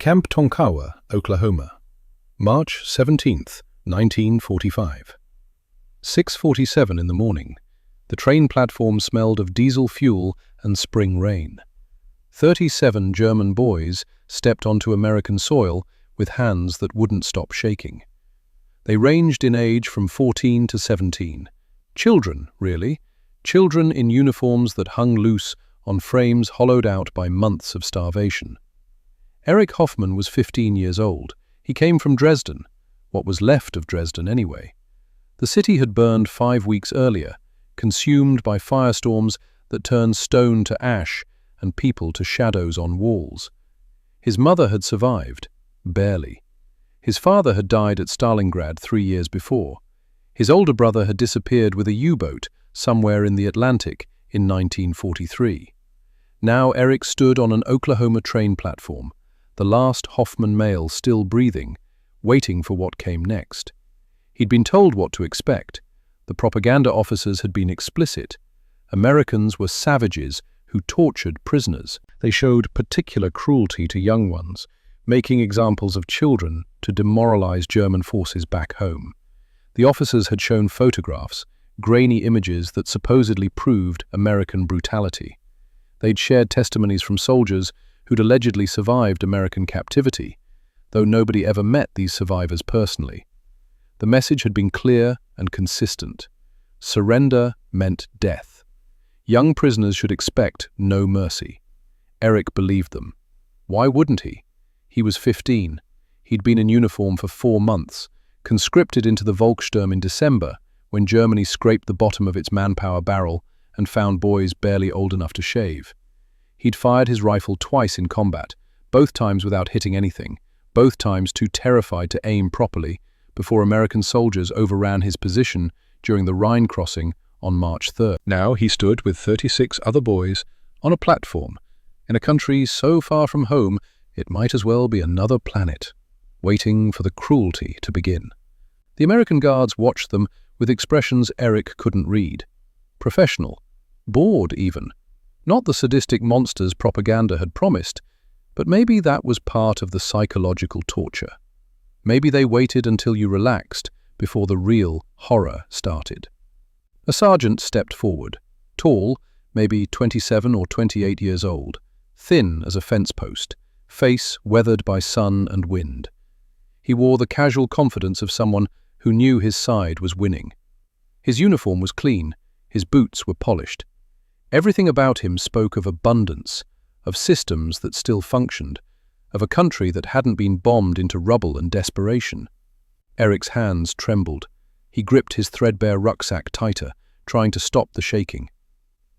Camp Tonkawa, Oklahoma, March 17th, 1945. 6:47 in the morning. The train platform smelled of diesel fuel and spring rain. 37 German boys stepped onto American soil with hands that wouldn't stop shaking. They ranged in age from 14 to 17. Children, really. Children in uniforms that hung loose on frames hollowed out by months of starvation. Erich Hoffmann was 15 years old. He came from Dresden, what was left of Dresden anyway. The city had burned 5 weeks earlier, consumed by firestorms that turned stone to ash and people to shadows on walls. His mother had survived, barely. His father had died at Stalingrad 3 years before. His older brother had disappeared with a U-boat somewhere in the Atlantic in 1943. Now Erich stood on an Oklahoma train platform, the last Hoffmann male still breathing, waiting for what came next. He'd been told what to expect. The propaganda officers had been explicit. Americans were savages who tortured prisoners. They showed particular cruelty to young ones, making examples of children to demoralize German forces back home. The officers had shown photographs, grainy images that supposedly proved American brutality. They'd shared testimonies from soldiers who'd allegedly survived American captivity, though nobody ever met these survivors personally. The message had been clear and consistent. Surrender meant death. Young prisoners should expect no mercy. Erich believed them. Why wouldn't he? He was 15. He'd been in uniform for 4 months, conscripted into the Volkssturm in December, when Germany scraped the bottom of its manpower barrel and found boys barely old enough to shave. He'd fired his rifle twice in combat, both times without hitting anything, both times too terrified to aim properly, before American soldiers overran his position during the Rhine crossing on March 3rd. Now he stood with 36 other boys on a platform, in a country so far from home it might as well be another planet, waiting for the cruelty to begin. The American guards watched them with expressions Erich couldn't read. Professional, bored even. Not the sadistic monsters propaganda had promised, but maybe that was part of the psychological torture. Maybe they waited until you relaxed before the real horror started. A sergeant stepped forward, tall, maybe 27 or 28 years old, thin as a fence post, face weathered by sun and wind. He wore the casual confidence of someone who knew his side was winning. His uniform was clean, his boots were polished. Everything about him spoke of abundance, of systems that still functioned, of a country that hadn't been bombed into rubble and desperation. Erich's hands trembled. He gripped his threadbare rucksack tighter, trying to stop the shaking.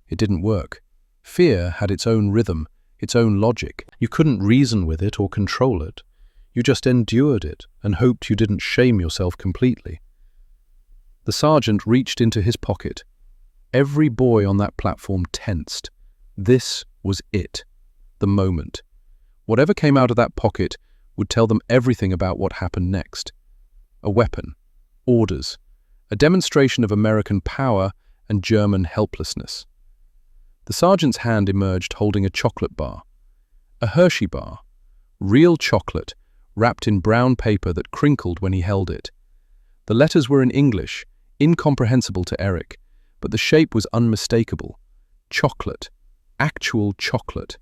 It didn't work. Fear had its own rhythm, its own logic. You couldn't reason with it or control it. You just endured it and hoped you didn't shame yourself completely. The sergeant reached into his pocket. Every boy on that platform tensed. This was it. The moment. Whatever came out of that pocket would tell them everything about what happened next. A weapon. Orders. A demonstration of American power and German helplessness. The sergeant's hand emerged holding a chocolate bar. A Hershey bar. Real chocolate, wrapped in brown paper that crinkled when he held it. The letters were in English, incomprehensible to Erich, but the shape was unmistakable. Chocolate. Actual chocolate.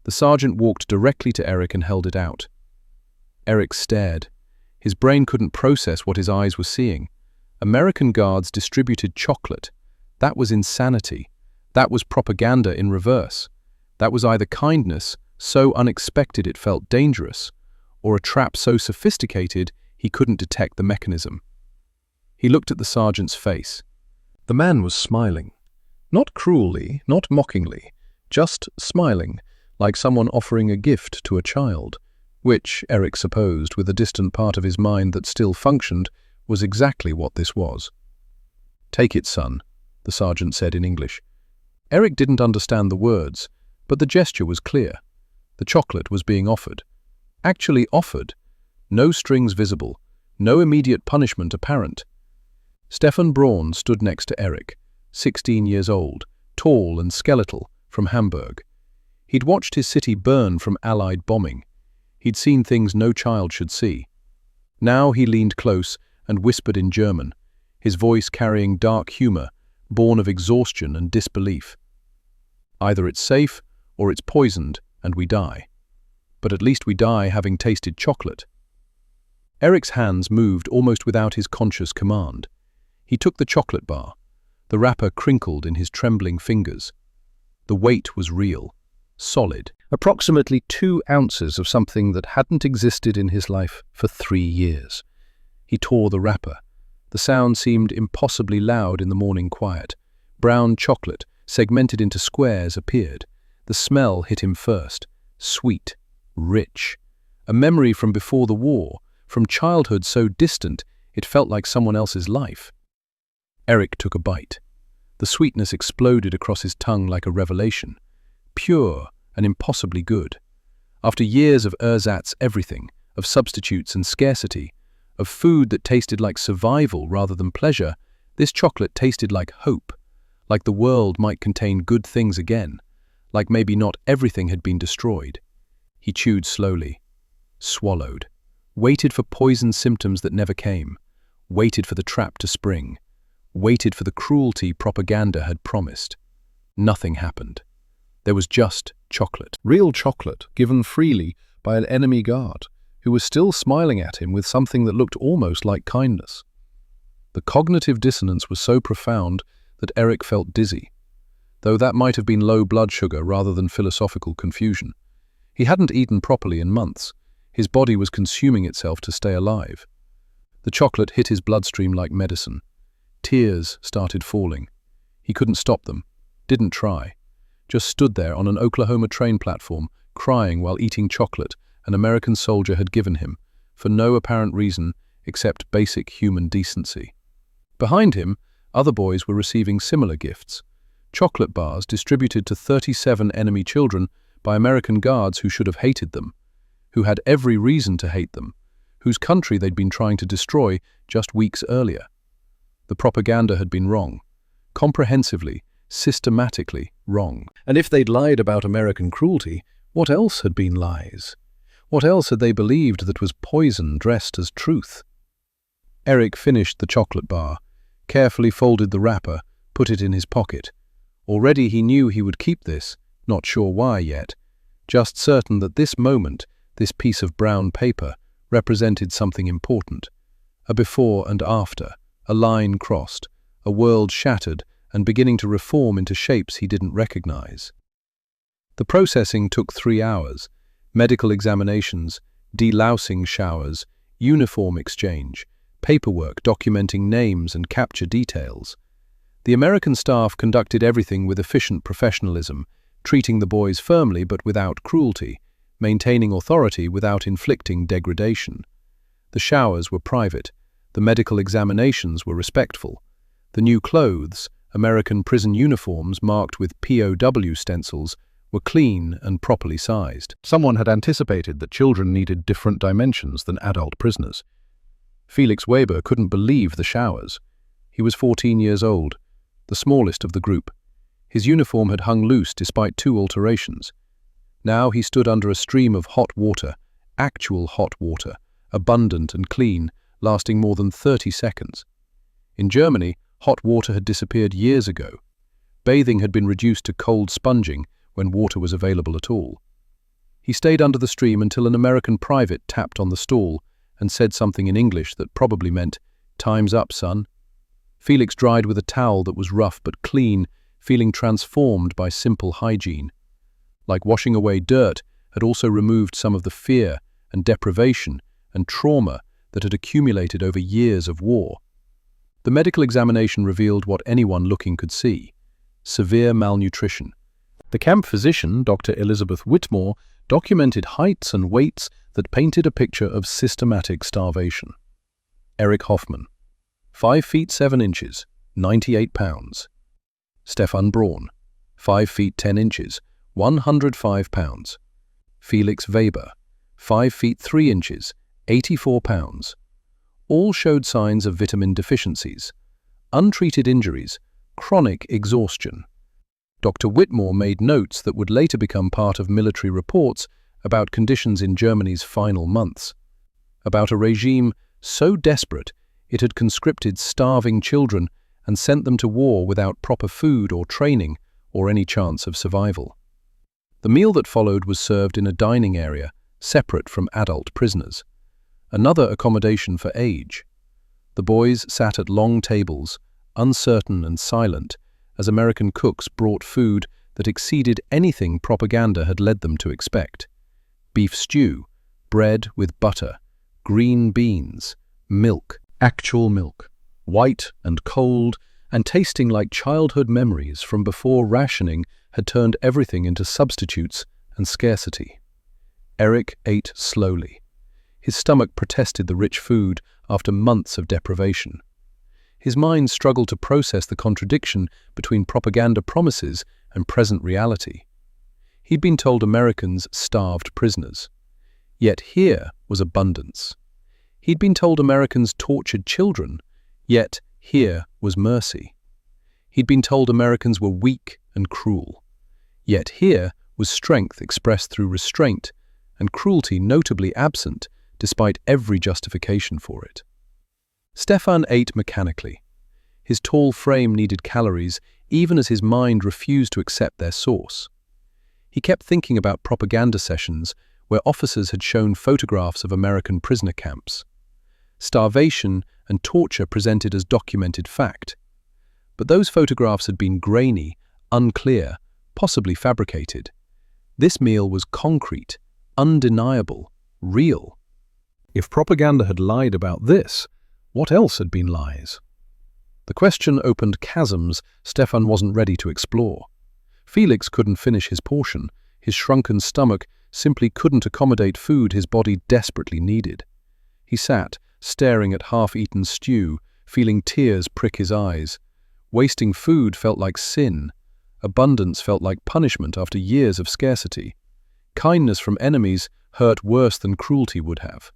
The sergeant walked directly to Erich and held it out. Erich stared. His brain couldn't process what his eyes were seeing. American guards distributed chocolate. That was insanity. That was propaganda in reverse. That was either kindness, so unexpected it felt dangerous, or a trap so sophisticated he couldn't detect the mechanism. He looked at the sergeant's face. The man was smiling. Not cruelly, not mockingly, just smiling, like someone offering a gift to a child, which, Erich supposed, with a distant part of his mind that still functioned, was exactly what this was. "Take it, son," the sergeant said in English. Erich didn't understand the words, but the gesture was clear. The chocolate was being offered. Actually offered. No strings visible, no immediate punishment apparent. Stefan Braun stood next to Erich, 16 years old, tall and skeletal, from Hamburg. He'd watched his city burn from Allied bombing. He'd seen things no child should see. Now he leaned close and whispered in German, his voice carrying dark humor, born of exhaustion and disbelief. Either it's safe, or it's poisoned, and we die. But at least we die having tasted chocolate. Eric's hands moved almost without his conscious command. He took the chocolate bar. The wrapper crinkled in his trembling fingers. The weight was real, solid, approximately 2 ounces of something that hadn't existed in his life for 3 years. He tore the wrapper. The sound seemed impossibly loud in the morning quiet. Brown chocolate, segmented into squares, appeared. The smell hit him first. Sweet, rich. A memory from before the war, from childhood so distant it felt like someone else's life. Eric took a bite. The sweetness exploded across his tongue like a revelation. Pure and impossibly good. After years of ersatz everything, of substitutes and scarcity, of food that tasted like survival rather than pleasure, this chocolate tasted like hope, like the world might contain good things again, like maybe not everything had been destroyed. He chewed slowly, swallowed, waited for poison symptoms that never came, waited for the trap to spring, waited for the cruelty propaganda had promised. Nothing happened. There was just chocolate. Real chocolate, given freely by an enemy guard, who was still smiling at him with something that looked almost like kindness. The cognitive dissonance was so profound that Eric felt dizzy, though that might have been low blood sugar rather than philosophical confusion. He hadn't eaten properly in months. His body was consuming itself to stay alive. The chocolate hit his bloodstream like medicine. Tears started falling. He couldn't stop them, didn't try. Just stood there on an Oklahoma train platform, crying while eating chocolate an American soldier had given him, for no apparent reason except basic human decency. Behind him, other boys were receiving similar gifts. Chocolate bars distributed to 37 enemy children by American guards who should have hated them, who had every reason to hate them, whose country they'd been trying to destroy just weeks earlier. The propaganda had been wrong, comprehensively, systematically wrong. And if they'd lied about American cruelty, what else had been lies? What else had they believed that was poison dressed as truth? Eric finished the chocolate bar, carefully folded the wrapper, put it in his pocket. Already he knew he would keep this, not sure why yet, just certain that this moment, this piece of brown paper, represented something important. A before and after, a line crossed, a world shattered and beginning to reform into shapes he didn't recognize. The processing took 3 hours. Medical examinations, delousing showers, uniform exchange, paperwork documenting names and capture details. The American staff conducted everything with efficient professionalism, treating the boys firmly but without cruelty, maintaining authority without inflicting degradation. The showers were private. The medical examinations were respectful. The new clothes, American prison uniforms marked with POW stencils, were clean and properly sized. Someone had anticipated that children needed different dimensions than adult prisoners. Felix Weber couldn't believe the showers. He was 14 years old, the smallest of the group. His uniform had hung loose despite 2 alterations. Now he stood under a stream of hot water, actual hot water, abundant and clean, lasting more than 30 seconds. In Germany, hot water had disappeared years ago. Bathing had been reduced to cold sponging when water was available at all. He stayed under the stream until an American private tapped on the stall and said something in English that probably meant, "Time's up, son." Felix dried with a towel that was rough but clean, feeling transformed by simple hygiene. Like washing away dirt, had also removed some of the fear and deprivation and trauma that had accumulated over years of war. The medical examination revealed what anyone looking could see: severe malnutrition. The camp physician, Dr. Elizabeth Whitmore, documented heights and weights that painted a picture of systematic starvation. Eric Hoffman, 5 feet 7 inches, 98 pounds. Stefan Braun, 5 feet 10 inches, 105 pounds. Felix Weber, 5 feet 3 inches, 84 pounds. All showed signs of vitamin deficiencies, untreated injuries, chronic exhaustion. Dr. Whitmore made notes that would later become part of military reports about conditions in Germany's final months, about a regime so desperate it had conscripted starving children and sent them to war without proper food or training or any chance of survival. The meal that followed was served in a dining area separate from adult prisoners, another accommodation for age. The boys sat at long tables, uncertain and silent, as American cooks brought food that exceeded anything propaganda had led them to expect. Beef stew, bread with butter, green beans, milk, actual milk, white and cold, and tasting like childhood memories from before rationing had turned everything into substitutes and scarcity. Eric ate slowly. His stomach protested the rich food after months of deprivation. His mind struggled to process the contradiction between propaganda promises and present reality. He'd been told Americans starved prisoners. Yet here was abundance. He'd been told Americans tortured children. Yet here was mercy. He'd been told Americans were weak and cruel. Yet here was strength expressed through restraint and cruelty notably absent despite every justification for it. Stefan ate mechanically. His tall frame needed calories even as his mind refused to accept their source. He kept thinking about propaganda sessions where officers had shown photographs of American prisoner camps. Starvation and torture presented as documented fact. But those photographs had been grainy, unclear, possibly fabricated. This meal was concrete, undeniable, real. If propaganda had lied about this, what else had been lies? The question opened chasms Stefan wasn't ready to explore. Felix couldn't finish his portion. His shrunken stomach simply couldn't accommodate food his body desperately needed. He sat, staring at half-eaten stew, feeling tears prick his eyes. Wasting food felt like sin. Abundance felt like punishment after years of scarcity. Kindness from enemies hurt worse than cruelty would have.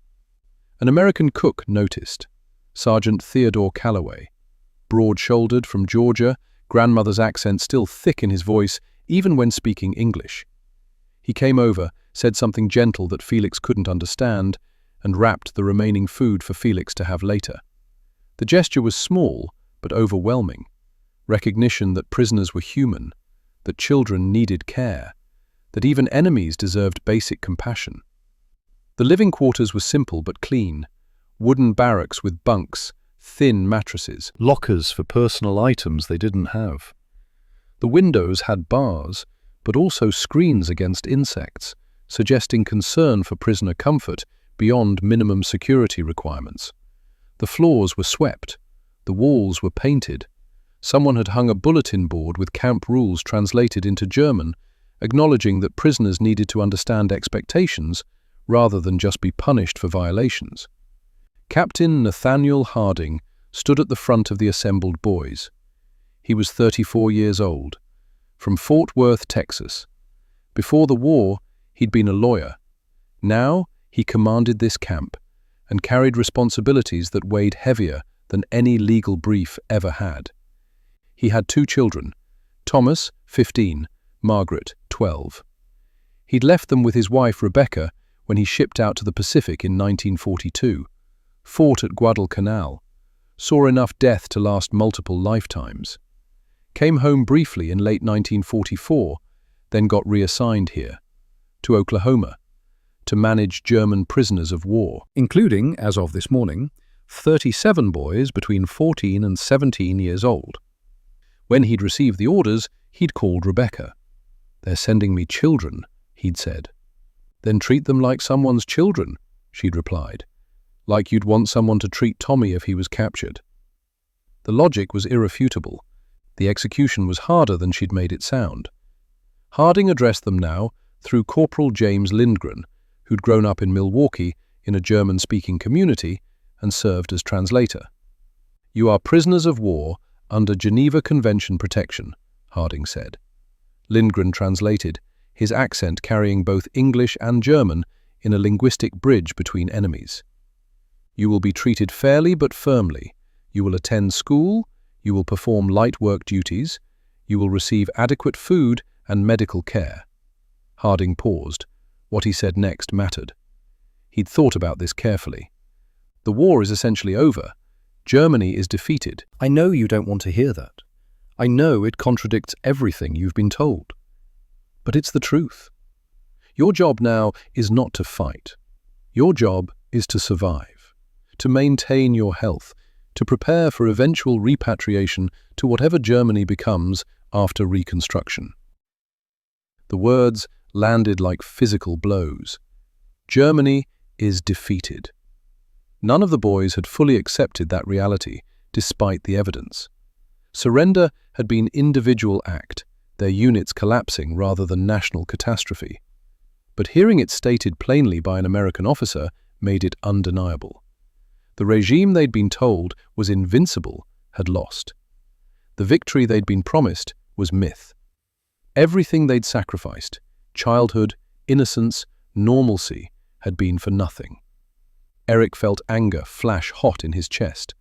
An American cook noticed. Sergeant Theodore Calloway. Broad-shouldered from Georgia, grandmother's accent still thick in his voice, even when speaking English. He came over, said something gentle that Felix couldn't understand, and wrapped the remaining food for Felix to have later. The gesture was small, but overwhelming. Recognition that prisoners were human, that children needed care, that even enemies deserved basic compassion. The living quarters were simple but clean. Wooden barracks with bunks, thin mattresses, lockers for personal items they didn't have. The windows had bars, but also screens against insects, suggesting concern for prisoner comfort beyond minimum security requirements. The floors were swept. The walls were painted. Someone had hung a bulletin board with camp rules translated into German, acknowledging that prisoners needed to understand expectations rather than just be punished for violations. Captain Nathaniel Harding stood at the front of the assembled boys. He was 34 years old, from Fort Worth, Texas. Before the war, he'd been a lawyer. Now, he commanded this camp and carried responsibilities that weighed heavier than any legal brief ever had. He had 2 children, Thomas, 15, Margaret, 12. He'd left them with his wife, Rebecca, when he shipped out to the Pacific in 1942, fought at Guadalcanal, saw enough death to last multiple lifetimes, came home briefly in late 1944, then got reassigned here, to Oklahoma, to manage German prisoners of war, including, as of this morning, 37 boys between 14 and 17 years old. When he'd received the orders, he'd called Rebecca. "They're sending me children," he'd said. "Then treat them like someone's children," she'd replied. "Like you'd want someone to treat Tommy if he was captured." The logic was irrefutable. The execution was harder than she'd made it sound. Harding addressed them now through Corporal James Lindgren, who'd grown up in Milwaukee in a German-speaking community and served as translator. "You are prisoners of war under Geneva Convention protection," Harding said. Lindgren translated, his accent carrying both English and German in a linguistic bridge between enemies. "You will be treated fairly but firmly. You will attend school, you will perform light work duties, you will receive adequate food and medical care." Harding paused. What he said next mattered. He'd thought about this carefully. The war is essentially over. Germany is defeated. I know you don't want to hear that. I know it contradicts everything you've been told. But it's the truth. Your job now is not to fight. Your job is to survive, to maintain your health, to prepare for eventual repatriation to whatever Germany becomes after reconstruction. The words landed like physical blows. Germany is defeated. None of the boys had fully accepted that reality, despite the evidence. Surrender had been individual act, their units collapsing rather than national catastrophe. But hearing it stated plainly by an American officer made it undeniable. The regime they'd been told was invincible had lost. The victory they'd been promised was myth. Everything they'd sacrificed, childhood, innocence, normalcy, had been for nothing. Eric felt anger flash hot in his chest,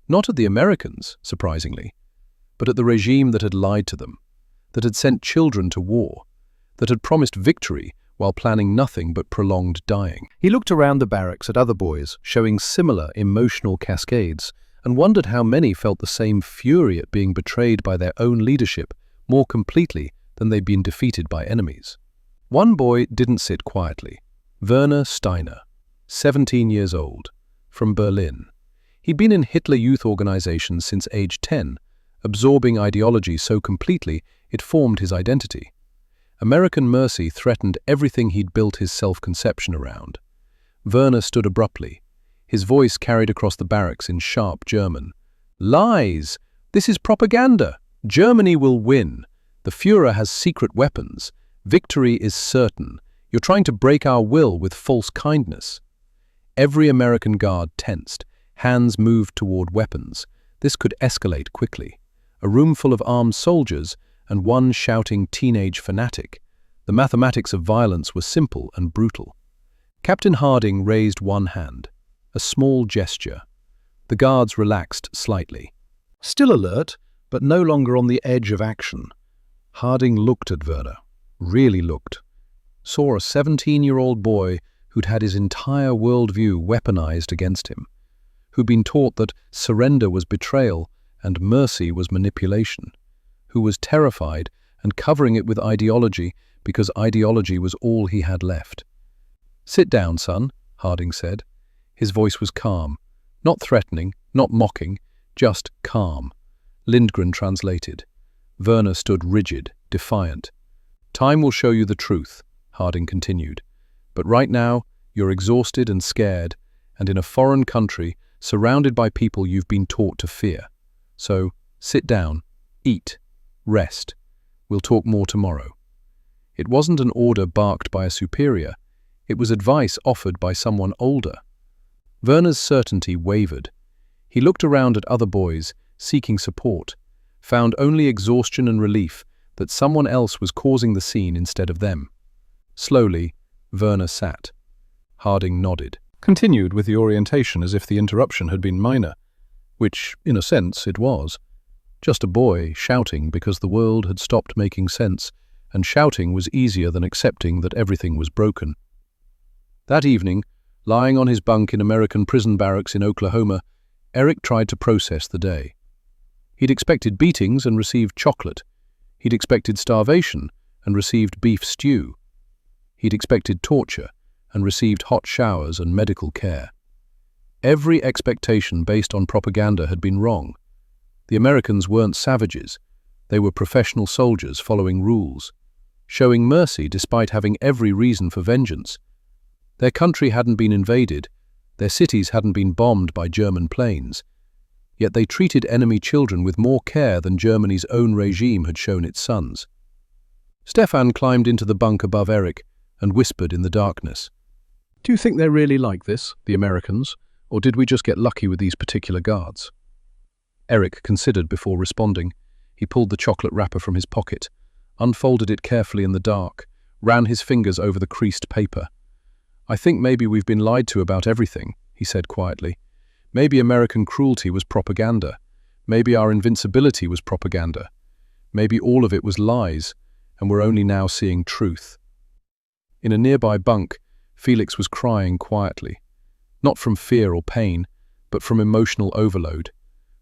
not at the Americans, surprisingly, but at the regime that had lied to them, that had sent children to war, that had promised victory while planning nothing but prolonged dying. He looked around the barracks at other boys, showing similar emotional cascades, and wondered how many felt the same fury at being betrayed by their own leadership more completely than they'd been defeated by enemies. One boy didn't sit quietly. Werner Steiner, 17 years old, from Berlin. He'd been in Hitler Youth organizations since age 10, absorbing ideology so completely it formed his identity. American mercy threatened everything he'd built his self-conception around. Werner stood abruptly. His voice carried across the barracks in sharp German. "Lies! This is propaganda! Germany will win! The Führer has secret weapons. Victory is certain. You're trying to break our will with false kindness." Every American guard tensed. Hands moved toward weapons. This could escalate quickly. A room full of armed soldiers and one shouting teenage fanatic. The mathematics of violence were simple and brutal. Captain Harding raised one hand, a small gesture. The guards relaxed slightly. Still alert, but no longer on the edge of action. Harding looked at Werner, really looked. Saw a 17-year-old boy who'd had his entire worldview weaponized against him, who'd been taught that surrender was betrayal and mercy was manipulation, who was terrified and covering it with ideology because ideology was all he had left. "Sit down, son," Harding said. His voice was calm, not threatening, not mocking, just calm. Lindgren translated. Werner stood rigid, defiant. "Time will show you the truth," Harding continued. "But right now, you're exhausted and scared, and in a foreign country, surrounded by people you've been taught to fear. So, sit down, eat, rest. We'll talk more tomorrow." It wasn't an order barked by a superior. It was advice offered by someone older. Werner's certainty wavered. He looked around at other boys, seeking support, found only exhaustion and relief that someone else was causing the scene instead of them. Slowly, Werner sat. Harding nodded, continued with the orientation as if the interruption had been minor, which, in a sense, it was. Just a boy shouting because the world had stopped making sense, and shouting was easier than accepting that everything was broken. That evening, lying on his bunk in American prison barracks in Oklahoma, Eric tried to process the day. He'd expected beatings and received chocolate. He'd expected starvation and received beef stew. He'd expected torture and received hot showers and medical care. Every expectation based on propaganda had been wrong. The Americans weren't savages. They were professional soldiers following rules, showing mercy despite having every reason for vengeance. Their country hadn't been invaded. Their cities hadn't been bombed by German planes. Yet they treated enemy children with more care than Germany's own regime had shown its sons. Stefan climbed into the bunk above Eric and whispered in the darkness. "Do you think they're really like this, the Americans, or did we just get lucky with these particular guards?" Eric considered before responding. He pulled the chocolate wrapper from his pocket, unfolded it carefully in the dark, ran his fingers over the creased paper. "I think maybe we've been lied to about everything," he said quietly. "Maybe American cruelty was propaganda. Maybe our invincibility was propaganda. Maybe all of it was lies, and we're only now seeing truth." In a nearby bunk, Felix was crying quietly. Not from fear or pain, but from emotional overload.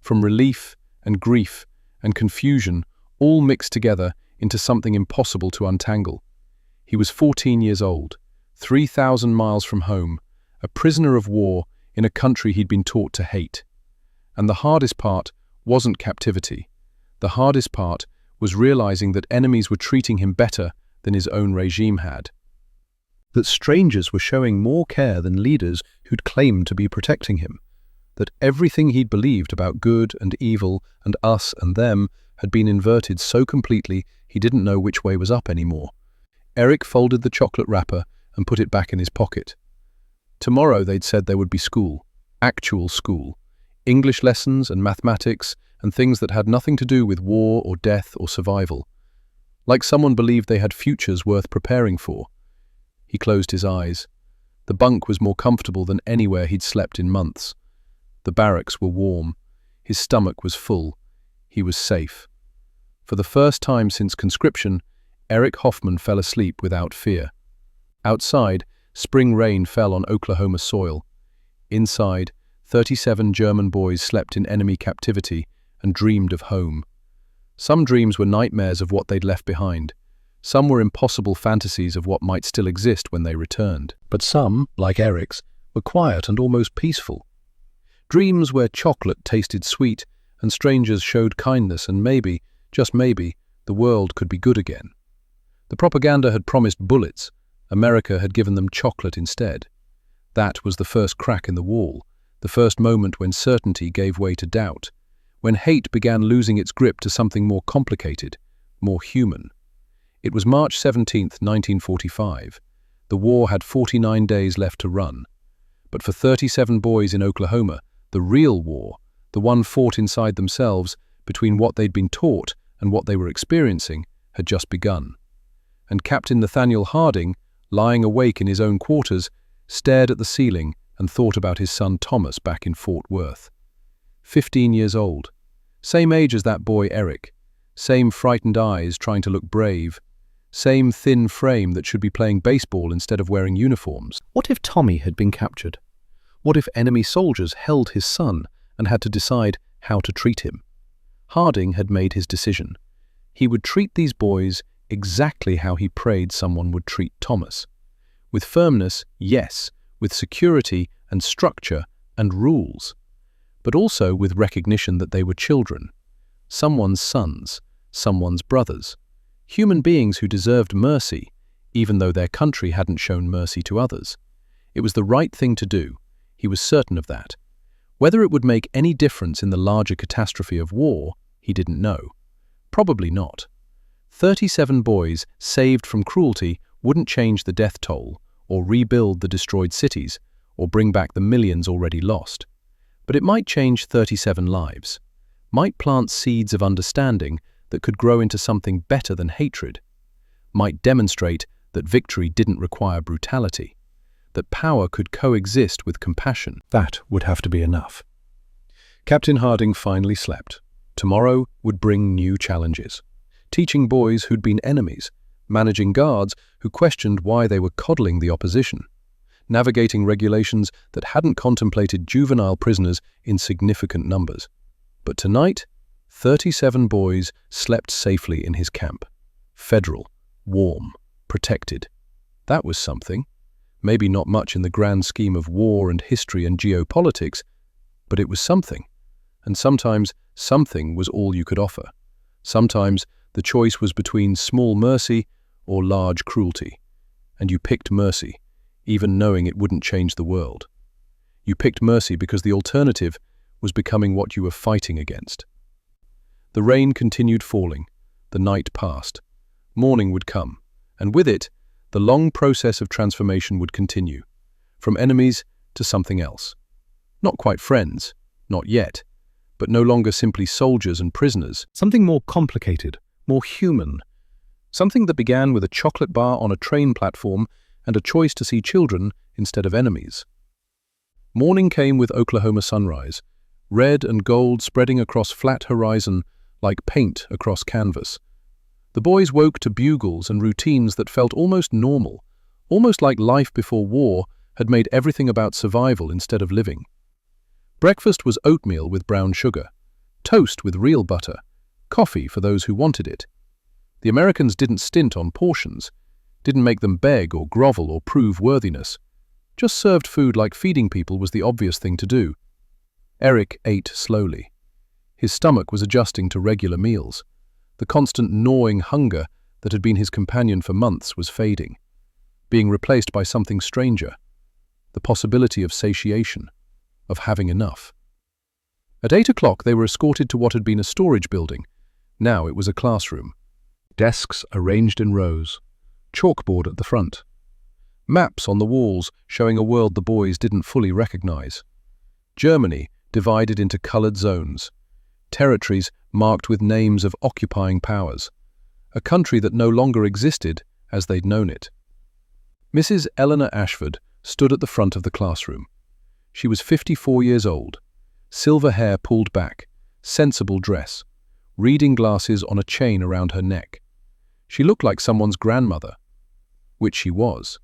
From relief and grief and confusion, all mixed together into something impossible to untangle. He was 14 years old, 3,000 miles from home, a prisoner of war in a country he'd been taught to hate. And the hardest part wasn't captivity. The hardest part was realizing that enemies were treating him better than his own regime had. That strangers were showing more care than leaders who'd claimed to be protecting him. That everything he'd believed about good and evil and us and them had been inverted so completely he didn't know which way was up anymore. Eric folded the chocolate wrapper and put it back in his pocket. Tomorrow, they'd said, there would be school. Actual school. English lessons and mathematics and things that had nothing to do with war or death or survival. Like someone believed they had futures worth preparing for. He closed his eyes. The bunk was more comfortable than anywhere he'd slept in months. The barracks were warm. His stomach was full. He was safe. For the first time since conscription, Eric Hoffman fell asleep without fear. Outside, spring rain fell on Oklahoma soil. Inside, 37 German boys slept in enemy captivity and dreamed of home. Some dreams were nightmares of what they'd left behind. Some were impossible fantasies of what might still exist when they returned. But some, like Eric's, were quiet and almost peaceful. Dreams where chocolate tasted sweet and strangers showed kindness and maybe, just maybe, the world could be good again. The propaganda had promised bullets. America had given them chocolate instead. That was the first crack in the wall, the first moment when certainty gave way to doubt, when hate began losing its grip to something more complicated, more human. It was March 17th, 1945. The war had 49 days left to run. But for 37 boys in Oklahoma, the real war, the one fought inside themselves between what they'd been taught and what they were experiencing, had just begun. And Captain Nathaniel Harding, lying awake in his own quarters, stared at the ceiling and thought about his son Thomas back in Fort Worth. 15 years old. Same age as that boy Eric. Same frightened eyes trying to look brave. Same thin frame that should be playing baseball instead of wearing uniforms. What if Tommy had been captured? What if enemy soldiers held his son and had to decide how to treat him? Harding had made his decision. He would treat these boys exactly how he prayed someone would treat Thomas. With firmness, yes, with security and structure and rules, but also with recognition that they were children, someone's sons, someone's brothers, human beings who deserved mercy, even though their country hadn't shown mercy to others. It was the right thing to do. He was certain of that. Whether it would make any difference in the larger catastrophe of war, he didn't know. Probably not. 37 boys saved from cruelty wouldn't change the death toll, or rebuild the destroyed cities, or bring back the millions already lost. But it might change 37 lives, might plant seeds of understanding that could grow into something better than hatred, might demonstrate that victory didn't require brutality, that power could coexist with compassion. That would have to be enough. Captain Harding finally slept. Tomorrow would bring new challenges. Teaching boys who'd been enemies, managing guards who questioned why they were coddling the opposition, navigating regulations that hadn't contemplated juvenile prisoners in significant numbers. But tonight, 37 boys slept safely in his camp. Federal, warm, protected. That was something. Maybe not much in the grand scheme of war and history and geopolitics, but it was something. And sometimes something was all you could offer. Sometimes the choice was between small mercy or large cruelty. And you picked mercy, even knowing it wouldn't change the world. You picked mercy because the alternative was becoming what you were fighting against. The rain continued falling. The night passed. Morning would come, and with it, the long process of transformation would continue, from enemies to something else. Not quite friends, not yet, but no longer simply soldiers and prisoners. Something more complicated, more human. Something that began with a chocolate bar on a train platform and a choice to see children instead of enemies. Morning came with Oklahoma sunrise, red and gold spreading across flat horizon like paint across canvas. The boys woke to bugles and routines that felt almost normal, almost like life before war had made everything about survival instead of living. Breakfast was oatmeal with brown sugar, toast with real butter, coffee for those who wanted it. The Americans didn't stint on portions, didn't make them beg or grovel or prove worthiness, just served food like feeding people was the obvious thing to do. Eric ate slowly. His stomach was adjusting to regular meals. The constant gnawing hunger that had been his companion for months was fading, being replaced by something stranger, the possibility of satiation, of having enough. At 8 o'clock they were escorted to what had been a storage building. Now it was a classroom. Desks arranged in rows, chalkboard at the front. Maps on the walls showing a world the boys didn't fully recognize. Germany divided into colored zones, territories marked with names of occupying powers, a country that no longer existed as they'd known it. Mrs. Eleanor Ashford stood at the front of the classroom. She was 54 years old, silver hair pulled back, sensible dress, reading glasses on a chain around her neck. She looked like someone's grandmother, which she was.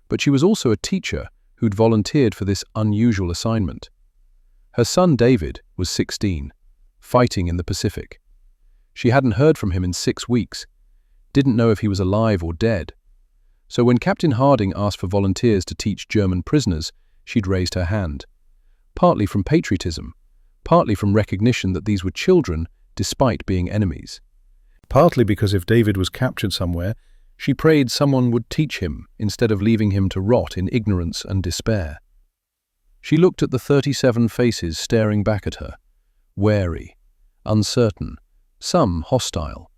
But she was also a teacher who'd volunteered for this unusual assignment. Her son David was 16, fighting in the Pacific. She hadn't heard from him in 6 weeks, didn't know if he was alive or dead. So when Captain Harding asked for volunteers to teach German prisoners, she'd raised her hand, partly from patriotism, partly from recognition that these were children despite being enemies. Partly because if David was captured somewhere, she prayed someone would teach him instead of leaving him to rot in ignorance and despair. She looked at the 37 faces staring back at her, wary, uncertain, some hostile,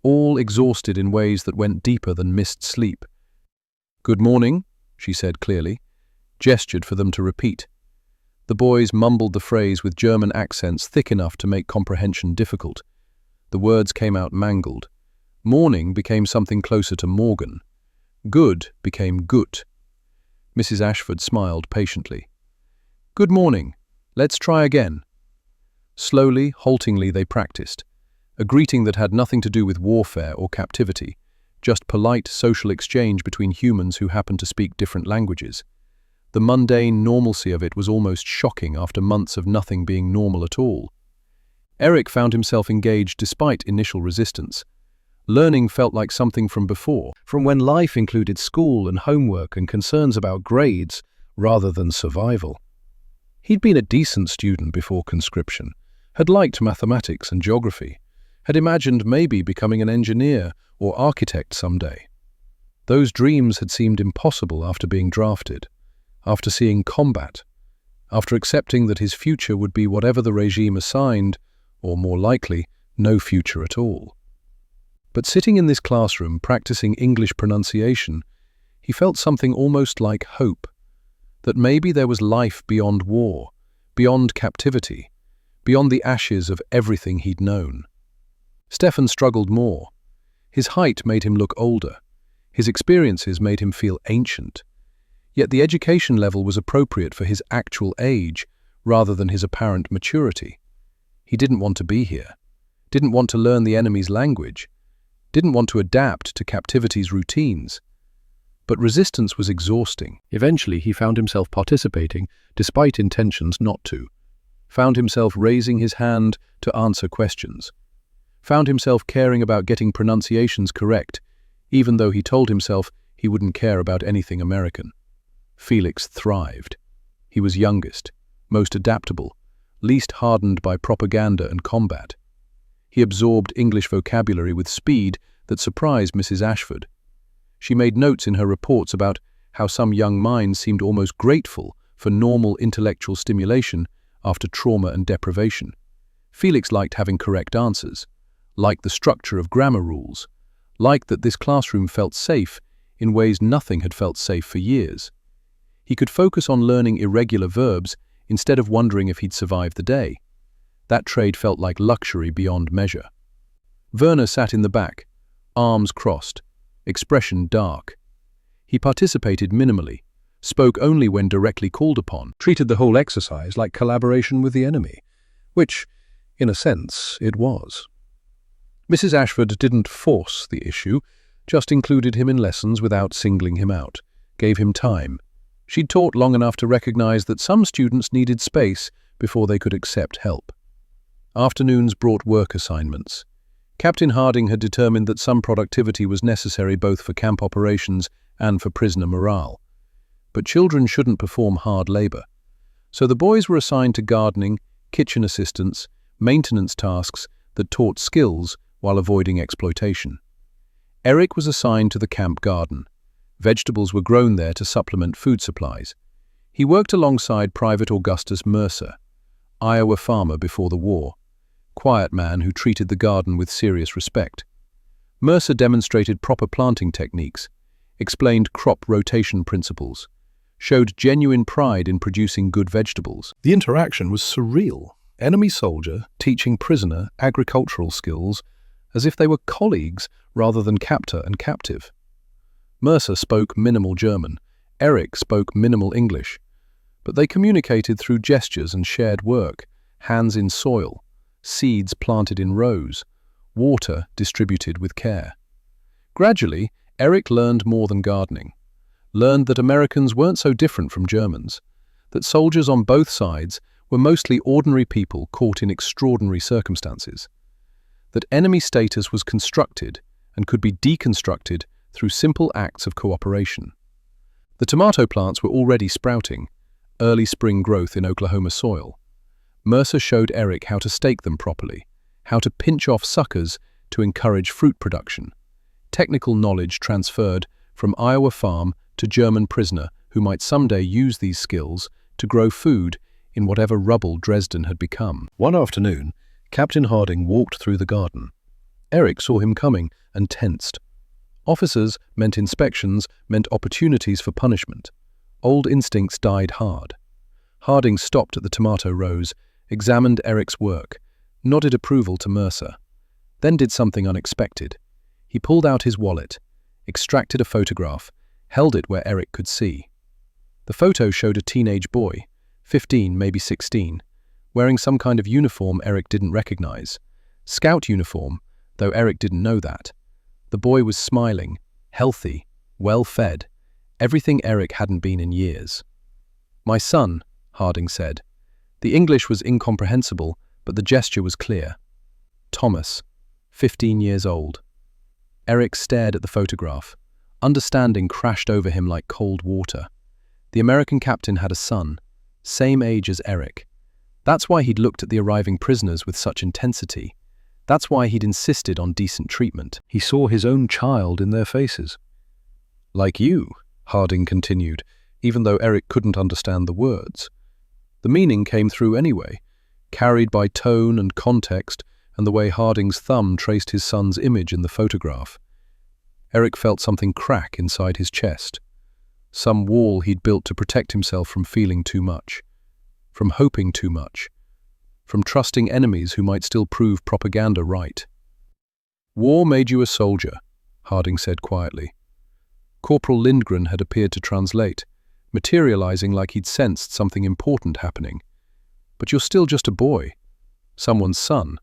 all exhausted in ways that went deeper than missed sleep. "Good morning," she said clearly, gestured for them to repeat. The boys mumbled the phrase with German accents thick enough to make comprehension difficult. The words came out mangled. Morning became something closer to Morgan. Good became gut. Mrs. Ashford smiled patiently. "Good morning. Let's try again." Slowly, haltingly they practiced, a greeting that had nothing to do with warfare or captivity, just polite social exchange between humans who happened to speak different languages. The mundane normalcy of it was almost shocking after months of nothing being normal at all. Eric found himself engaged despite initial resistance. Learning felt like something from before, from when life included school and homework and concerns about grades rather than survival. He'd been a decent student before conscription, had liked mathematics and geography, had imagined maybe becoming an engineer or architect someday. Those dreams had seemed impossible after being drafted, after seeing combat, after accepting that his future would be whatever the regime assigned, or more likely, no future at all. But sitting in this classroom practicing English pronunciation, he felt something almost like hope, that maybe there was life beyond war, beyond captivity, beyond the ashes of everything he'd known. Stefan struggled more. His height made him look older. His experiences made him feel ancient. Yet the education level was appropriate for his actual age rather than his apparent maturity. He didn't want to be here, didn't want to learn the enemy's language, didn't want to adapt to captivity's routines. But resistance was exhausting. Eventually he found himself participating despite intentions not to, found himself raising his hand to answer questions, found himself caring about getting pronunciations correct, even though he told himself he wouldn't care about anything American. Felix thrived. He was youngest, most adaptable, least hardened by propaganda and combat. He absorbed English vocabulary with speed that surprised Mrs. Ashford. She made notes in her reports about how some young minds seemed almost grateful for normal intellectual stimulation after trauma and deprivation. Felix liked having correct answers, liked the structure of grammar rules, liked that this classroom felt safe in ways nothing had felt safe for years. He could focus on learning irregular verbs instead of wondering if he'd survive the day. That trade felt like luxury beyond measure. Werner sat in the back, arms crossed, expression dark. He participated minimally, spoke only when directly called upon, treated the whole exercise like collaboration with the enemy, which, in a sense, it was. Mrs. Ashford didn't force the issue, just included him in lessons without singling him out, gave him time. She'd taught long enough to recognize that some students needed space before they could accept help. Afternoons brought work assignments. Captain Harding had determined that some productivity was necessary both for camp operations and for prisoner morale. But children shouldn't perform hard labor. So the boys were assigned to gardening, kitchen assistance, maintenance tasks that taught skills while avoiding exploitation. Eric was assigned to the camp garden. Vegetables were grown there to supplement food supplies. He worked alongside Private Augustus Mercer, Iowa farmer before the war, quiet man who treated the garden with serious respect. Mercer demonstrated proper planting techniques, explained crop rotation principles, showed genuine pride in producing good vegetables. The interaction was surreal. Enemy soldier teaching prisoner agricultural skills as if they were colleagues rather than captor and captive. Mercer spoke minimal German, Eric spoke minimal English, but they communicated through gestures and shared work, hands in soil, seeds planted in rows, water distributed with care. Gradually, Eric learned more than gardening, learned that Americans weren't so different from Germans, that soldiers on both sides were mostly ordinary people caught in extraordinary circumstances, that enemy status was constructed and could be deconstructed through simple acts of cooperation. The tomato plants were already sprouting, early spring growth in Oklahoma soil. Mercer showed Eric how to stake them properly, how to pinch off suckers to encourage fruit production. Technical knowledge transferred from Iowa farm to German prisoner who might someday use these skills to grow food in whatever rubble Dresden had become. One afternoon, Captain Harding walked through the garden. Eric saw him coming and tensed. Officers meant inspections, meant opportunities for punishment. Old instincts died hard. Harding stopped at the tomato rows, examined Eric's work, nodded approval to Mercer, then did something unexpected. He pulled out his wallet, extracted a photograph, held it where Eric could see. The photo showed a teenage boy, 15, maybe 16, wearing some kind of uniform Eric didn't recognize. Scout uniform, though Eric didn't know that. The boy was smiling, healthy, well-fed, everything Eric hadn't been in years. "My son," Harding said. The English was incomprehensible, but the gesture was clear. Thomas, 15 years old. Eric stared at the photograph. Understanding crashed over him like cold water. The American captain had a son, same age as Eric. That's why he'd looked at the arriving prisoners with such intensity. That's why he'd insisted on decent treatment. He saw his own child in their faces. "Like you," Harding continued, even though Eric couldn't understand the words. The meaning came through anyway, carried by tone and context and the way Harding's thumb traced his son's image in the photograph. Eric felt something crack inside his chest. Some wall he'd built to protect himself from feeling too much, from hoping too much, from trusting enemies who might still prove propaganda right. "War made you a soldier," Harding said quietly. Corporal Lindgren had appeared to translate, materializing like he'd sensed something important happening. "But you're still just a boy, someone's son."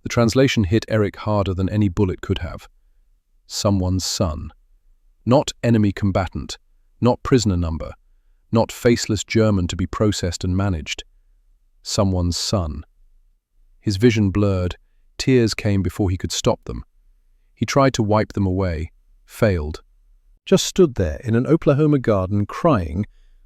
The translation hit Eric harder than any bullet could have. Someone's son. Not enemy combatant, not prisoner number, not faceless German to be processed and managed. Someone's son. His vision blurred, tears came before he could stop them. He tried to wipe them away, failed. Just stood there in an Oklahoma garden crying,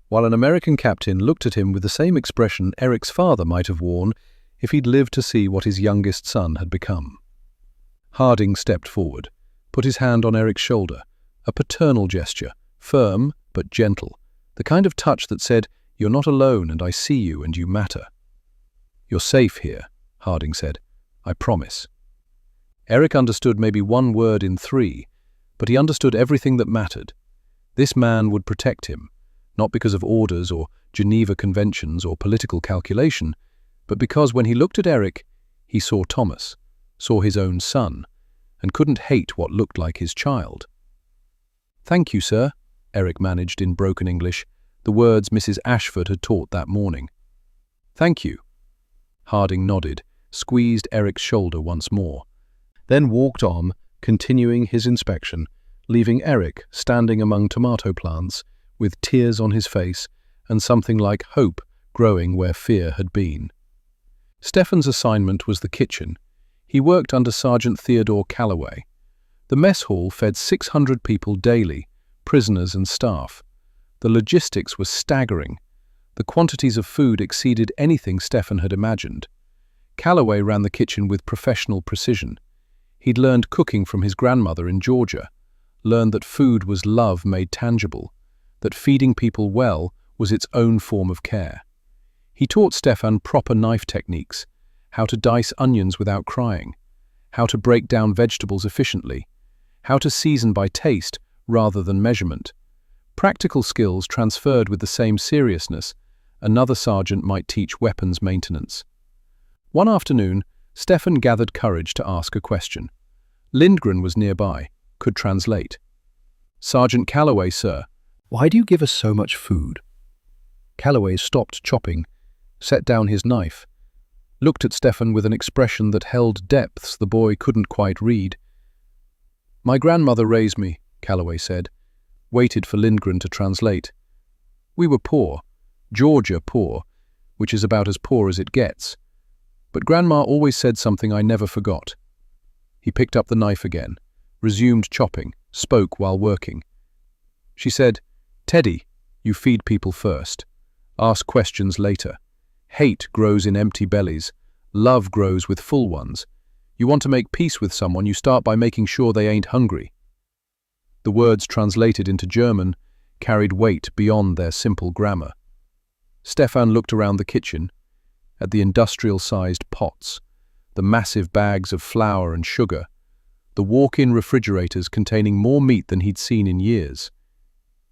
while an American captain looked at him with the same expression Eric's father might have worn if he'd lived to see what his youngest son had become. Harding stepped forward, put his hand on Eric's shoulder, a paternal gesture, firm but gentle, the kind of touch that said, "You're not alone and I see you and you matter." "You're safe here," Harding said. "I promise." Eric understood maybe one word in three, but he understood everything that mattered. This man would protect him, not because of orders or Geneva Conventions or political calculation, but because when he looked at Eric, he saw Thomas, saw his own son, and couldn't hate what looked like his child. "Thank you, sir," Eric managed in broken English, the words Mrs. Ashford had taught that morning. "Thank you." Harding nodded, squeezed Eric's shoulder once more, then walked on, continuing his inspection, leaving Eric standing among tomato plants with tears on his face and something like hope growing where fear had been. Stefan's assignment was the kitchen. He worked under Sergeant Theodore Calloway. The mess hall fed 600 people daily, prisoners and staff. The logistics were staggering. The quantities of food exceeded anything Stefan had imagined. Calloway ran the kitchen with professional precision. He'd learned cooking from his grandmother in Georgia, learned that food was love made tangible, that feeding people well was its own form of care. He taught Stefan proper knife techniques, how to dice onions without crying, how to break down vegetables efficiently, how to season by taste rather than measurement. Practical skills transferred with the same seriousness another sergeant might teach weapons maintenance. One afternoon, Stefan gathered courage to ask a question. Lindgren was nearby, could translate. "Sergeant Calloway, sir, why do you give us so much food?" Calloway stopped chopping, set down his knife, looked at Stefan with an expression that held depths the boy couldn't quite read. "My grandmother raised me," Calloway said, waited for Lindgren to translate. "We were poor, Georgia poor, which is about as poor as it gets. But Grandma always said something I never forgot." He picked up the knife again, resumed chopping, spoke while working. She said, "Teddy, you feed people first. Ask questions later. Hate grows in empty bellies. Love grows with full ones. You want to make peace with someone, you start by making sure they ain't hungry." The words translated into German carried weight beyond their simple grammar. Stefan looked around the kitchen, at the industrial-sized pots, the massive bags of flour and sugar, the walk-in refrigerators containing more meat than he'd seen in years.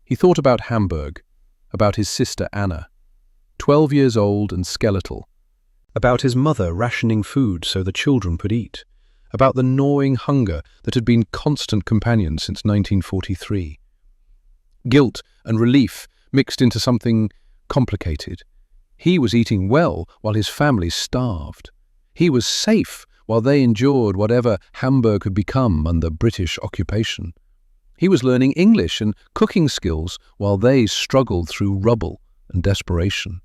He thought about Hamburg, about his sister Anna, 12 years old and skeletal, about his mother rationing food so the children could eat, about the gnawing hunger that had been constant companion since 1943. Guilt and relief mixed into something complicated. He was eating well while his family starved. He was safe while they endured whatever Hamburg had become under British occupation. He was learning English and cooking skills while they struggled through rubble and desperation.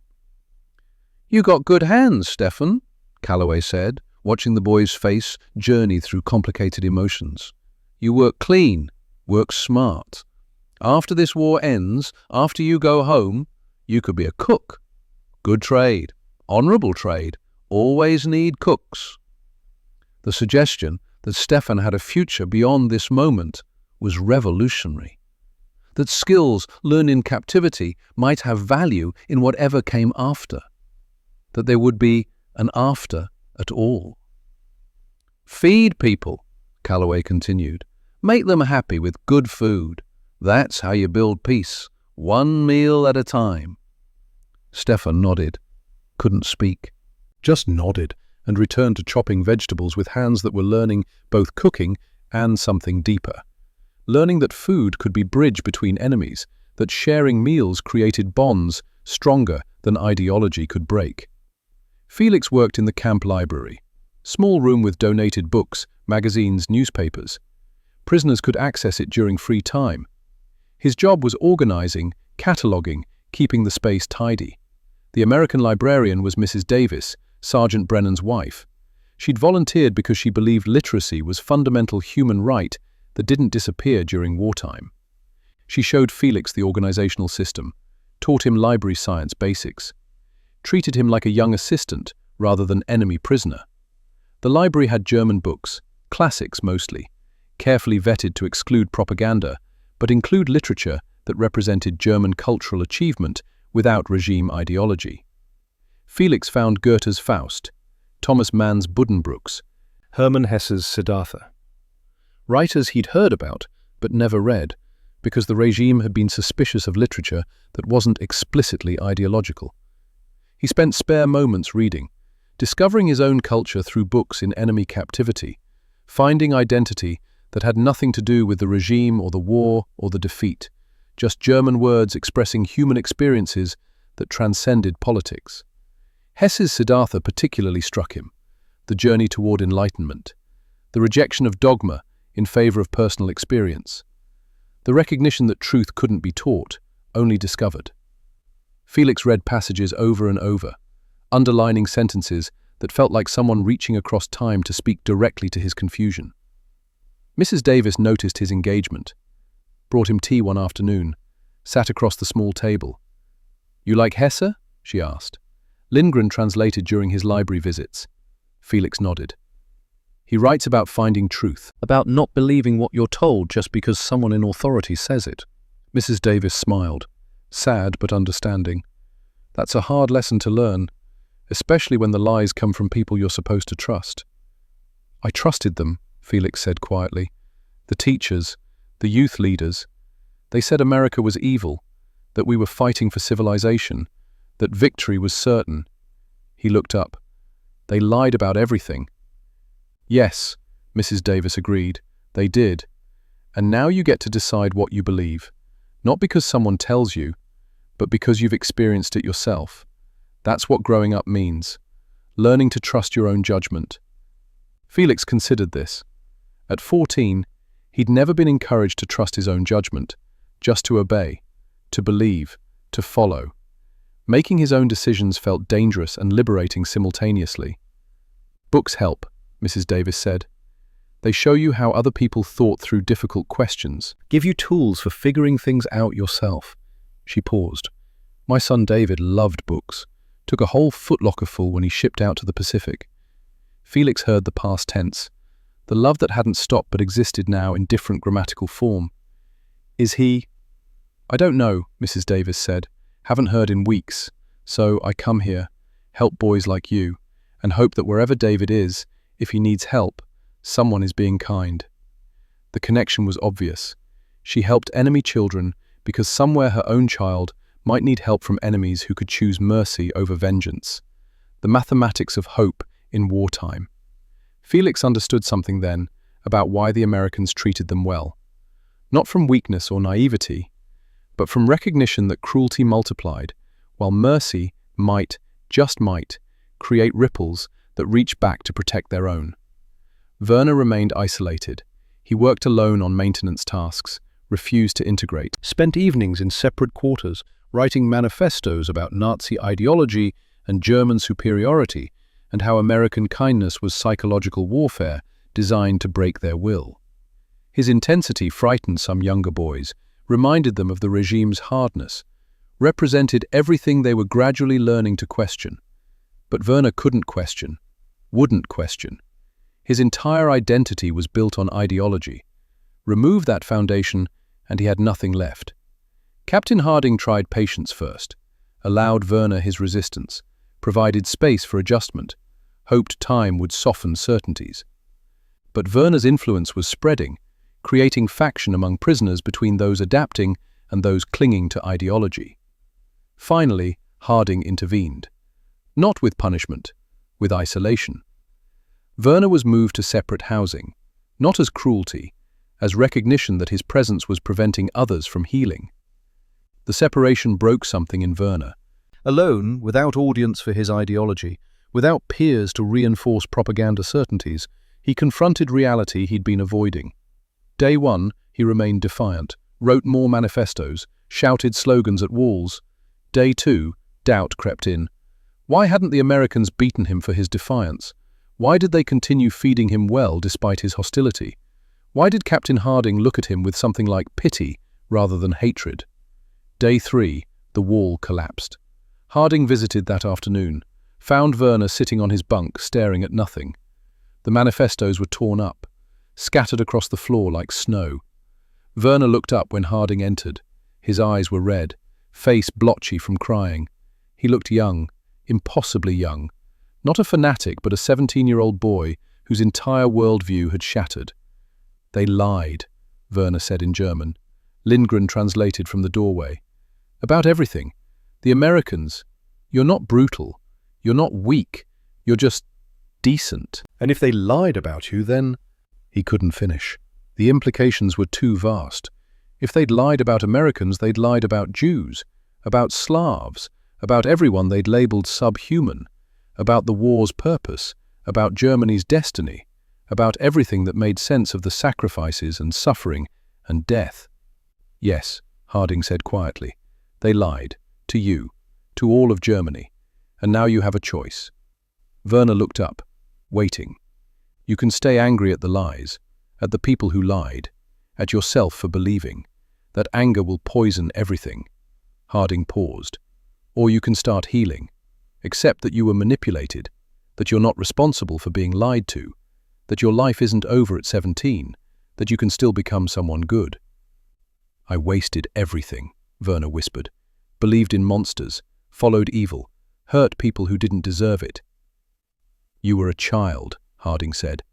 "You got good hands, Stefan," Calloway said, watching the boy's face journey through complicated emotions. "You work clean, work smart. After this war ends, after you go home, you could be a cook. Good trade, honourable trade, always need cooks." The suggestion that Stefan had a future beyond this moment was revolutionary. That skills learned in captivity might have value in whatever came after. That there would be an after at all. "Feed people," Calloway continued. "Make them happy with good food. That's how you build peace, one meal at a time." Stefan nodded, couldn't speak, just nodded and returned to chopping vegetables with hands that were learning both cooking and something deeper. Learning that food could be bridge between enemies, that sharing meals created bonds stronger than ideology could break. Felix worked in the camp library, small room with donated books, magazines, newspapers. Prisoners could access it during free time. His job was organizing, cataloging, keeping the space tidy. The American librarian was Mrs. Davis, Sergeant Brennan's wife. She'd volunteered because she believed literacy was fundamental human right that didn't disappear during wartime. She showed Felix the organizational system, taught him library science basics, treated him like a young assistant rather than enemy prisoner. The library had German books, classics mostly, carefully vetted to exclude propaganda, but include literature that represented German cultural achievement without regime ideology. Felix found Goethe's Faust, Thomas Mann's Buddenbrooks, Hermann Hesse's Siddhartha. Writers he'd heard about, but never read, because the regime had been suspicious of literature that wasn't explicitly ideological. He spent spare moments reading, discovering his own culture through books in enemy captivity, finding identity that had nothing to do with the regime or the war or the defeat, just German words expressing human experiences that transcended politics. Hesse's Siddhartha particularly struck him, the journey toward enlightenment, the rejection of dogma in favor of personal experience. The recognition that truth couldn't be taught, only discovered. Felix read passages over and over, underlining sentences that felt like someone reaching across time to speak directly to his confusion. Mrs. Davis noticed his engagement, brought him tea one afternoon, sat across the small table. "You like Hesse?" she asked. Lindgren translated during his library visits. Felix nodded. "He writes about finding truth, about not believing what you're told just because someone in authority says it." Mrs. Davis smiled, sad but understanding. "That's a hard lesson to learn, especially when the lies come from people you're supposed to trust." "I trusted them," Felix said quietly. "The teachers, the youth leaders. They said America was evil, that we were fighting for civilization, that victory was certain." He looked up. "They lied about everything." "Yes," Mrs. Davis agreed, "they did. And now you get to decide what you believe, not because someone tells you, but because you've experienced it yourself. That's what growing up means, learning to trust your own judgment." Felix considered this. At 14, he'd never been encouraged to trust his own judgment, just to obey, to believe, to follow. Making his own decisions felt dangerous and liberating simultaneously. "Books help," Mrs. Davis said. "They show you how other people thought through difficult questions, give you tools for figuring things out yourself." She paused. "My son David loved books, took a whole footlocker full when he shipped out to the Pacific." Felix heard the past tense, the love that hadn't stopped but existed now in different grammatical form. "Is he—" "I don't know," Mrs. Davis said. "Haven't heard in weeks, so I come here, help boys like you, and hope that wherever David is, if he needs help, someone is being kind." The connection was obvious. She helped enemy children because somewhere her own child might need help from enemies who could choose mercy over vengeance. The mathematics of hope in wartime. Felix understood something then about why the Americans treated them well. Not from weakness or naivety, but from recognition that cruelty multiplied, while mercy might, just might, create ripples that reach back to protect their own. Werner remained isolated. He worked alone on maintenance tasks, refused to integrate, spent evenings in separate quarters, writing manifestos about Nazi ideology and German superiority, and how American kindness was psychological warfare designed to break their will. His intensity frightened some younger boys, reminded them of the regime's hardness, represented everything they were gradually learning to question. But Werner couldn't question, wouldn't question. His entire identity was built on ideology. Remove that foundation, and he had nothing left. Captain Harding tried patience first, allowed Werner his resistance, provided space for adjustment, hoped time would soften certainties. But Werner's influence was spreading, creating faction among prisoners between those adapting and those clinging to ideology. Finally, Harding intervened. Not with punishment, with isolation. Werner was moved to separate housing, not as cruelty, as recognition that his presence was preventing others from healing. The separation broke something in Werner. Alone, without audience for his ideology, without peers to reinforce propaganda certainties, he confronted reality he'd been avoiding. Day one, he remained defiant, wrote more manifestos, shouted slogans at walls. Day two, doubt crept in. Why hadn't the Americans beaten him for his defiance? Why did they continue feeding him well despite his hostility? Why did Captain Harding look at him with something like pity rather than hatred? Day three, the wall collapsed. Harding visited that afternoon, found Werner sitting on his bunk staring at nothing. The manifestos were torn up, scattered across the floor like snow. Werner looked up when Harding entered. His eyes were red, face blotchy from crying. He looked young, impossibly young. Not a fanatic, but a 17-year-old boy whose entire worldview had shattered. "They lied," Werner said in German. Lindgren translated from the doorway. "About everything. The Americans. You're not brutal. You're not weak. You're just decent. And if they lied about you, then—" He couldn't finish. The implications were too vast. If they'd lied about Americans, they'd lied about Jews, about Slavs, about everyone they'd labeled subhuman, about the war's purpose, about Germany's destiny, about everything that made sense of the sacrifices and suffering and death. Yes, Harding said quietly. They lied. To you. To all of Germany. And now you have a choice. Werner looked up, waiting. You can stay angry at the lies, at the people who lied, at yourself for believing. That anger will poison everything. Harding paused. Or you can start healing. Accept that you were manipulated, that you're not responsible for being lied to, that your life isn't over at 17, that you can still become someone good. I wasted everything, Werner whispered. Believed in monsters, followed evil, hurt people who didn't deserve it. You were a child, Harding said.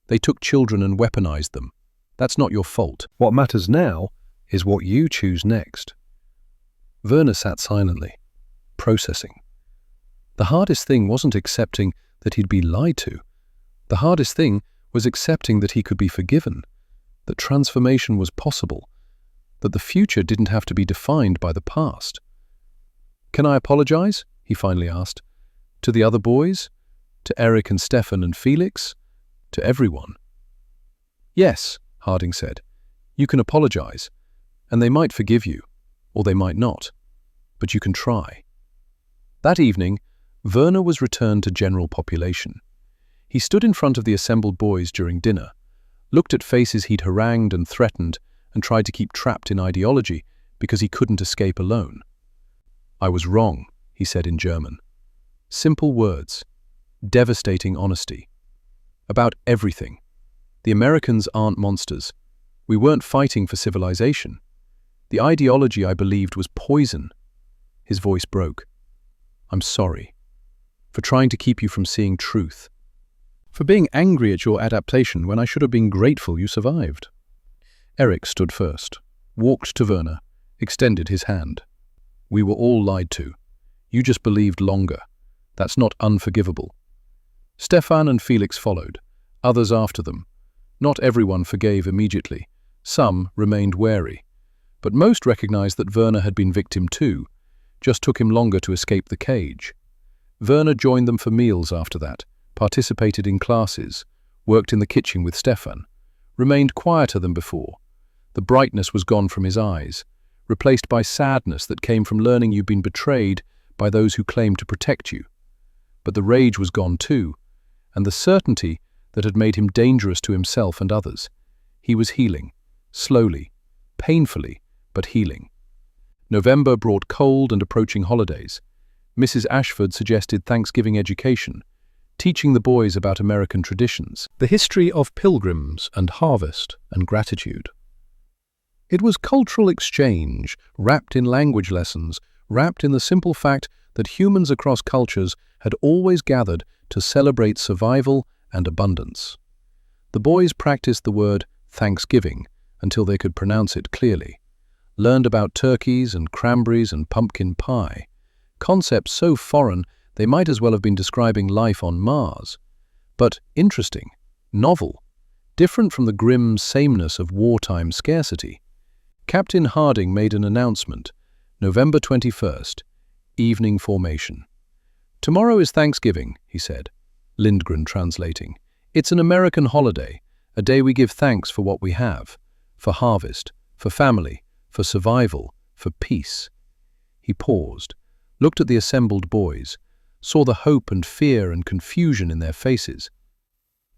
They took children and weaponized them. That's not your fault. What matters now is what you choose next. Werner sat silently, processing. The hardest thing wasn't accepting that he'd be lied to. The hardest thing was accepting that he could be forgiven, that transformation was possible, that the future didn't have to be defined by the past. Can I apologize? He finally asked. To the other boys? To Eric and Stefan and Felix? To everyone? Yes, Harding said. You can apologize, and they might forgive you, or they might not, but you can try. That evening, Werner was returned to general population. He stood in front of the assembled boys during dinner, looked at faces he'd harangued and threatened, and tried to keep trapped in ideology because he couldn't escape alone. I was wrong, he said in German. Simple words, devastating honesty. About everything. The Americans aren't monsters. We weren't fighting for civilization. The ideology I believed was poison. His voice broke. I'm sorry. For trying to keep you from seeing truth. For being angry at your adaptation when I should have been grateful you survived. Eric stood first, walked to Werner, extended his hand. We were all lied to. You just believed longer. That's not unforgivable. Stefan and Felix followed, others after them. Not everyone forgave immediately. Some remained wary. But most recognized that Werner had been victim too, just took him longer to escape the cage. Werner joined them for meals after that, participated in classes, worked in the kitchen with Stefan, remained quieter than before. The brightness was gone from his eyes, replaced by sadness that came from learning you'd been betrayed by those who claimed to protect you. But the rage was gone too, and the certainty that had made him dangerous to himself and others. He was healing, slowly, painfully, but healing. November brought cold and approaching holidays. Mrs. Ashford suggested Thanksgiving education, teaching the boys about American traditions, the history of pilgrims and harvest and gratitude. It was cultural exchange, wrapped in language lessons, wrapped in the simple fact that humans across cultures had always gathered to celebrate survival and abundance. The boys practiced the word Thanksgiving until they could pronounce it clearly, learned about turkeys and cranberries and pumpkin pie, concepts so foreign they might as well have been describing life on Mars. But interesting, novel, different from the grim sameness of wartime scarcity. Captain Harding made an announcement, November 21st, evening formation. Tomorrow is Thanksgiving, he said, Lindgren translating. It's an American holiday, a day we give thanks for what we have, for harvest, for family, for survival, for peace. He paused, looked at the assembled boys, saw the hope and fear and confusion in their faces.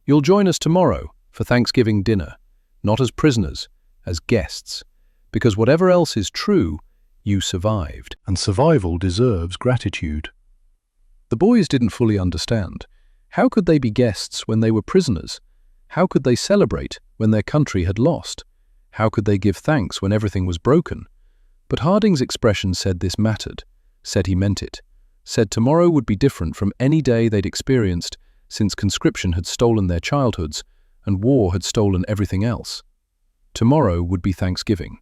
You'll join us tomorrow for Thanksgiving dinner, not as prisoners, as guests, because whatever else is true, you survived, and survival deserves gratitude. The boys didn't fully understand. How could they be guests when they were prisoners? How could they celebrate when their country had lost? How could they give thanks when everything was broken? But Harding's expression said this mattered, said he meant it, said tomorrow would be different from any day they'd experienced since conscription had stolen their childhoods and war had stolen everything else. Tomorrow would be Thanksgiving.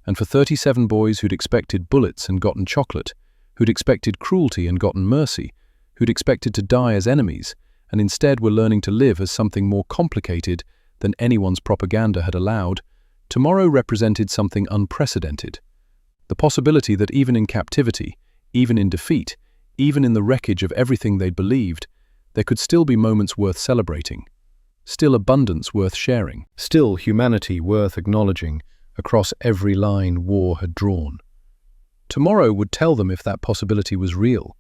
And for 37 boys who'd expected bullets and gotten chocolate, who'd expected cruelty and gotten mercy, who'd expected to die as enemies, and instead were learning to live as something more complicated than anyone's propaganda had allowed, tomorrow represented something unprecedented. The possibility that even in captivity, even in defeat, even in the wreckage of everything they'd believed, there could still be moments worth celebrating, still abundance worth sharing, still humanity worth acknowledging, across every line war had drawn. Tomorrow would tell them if that possibility was real,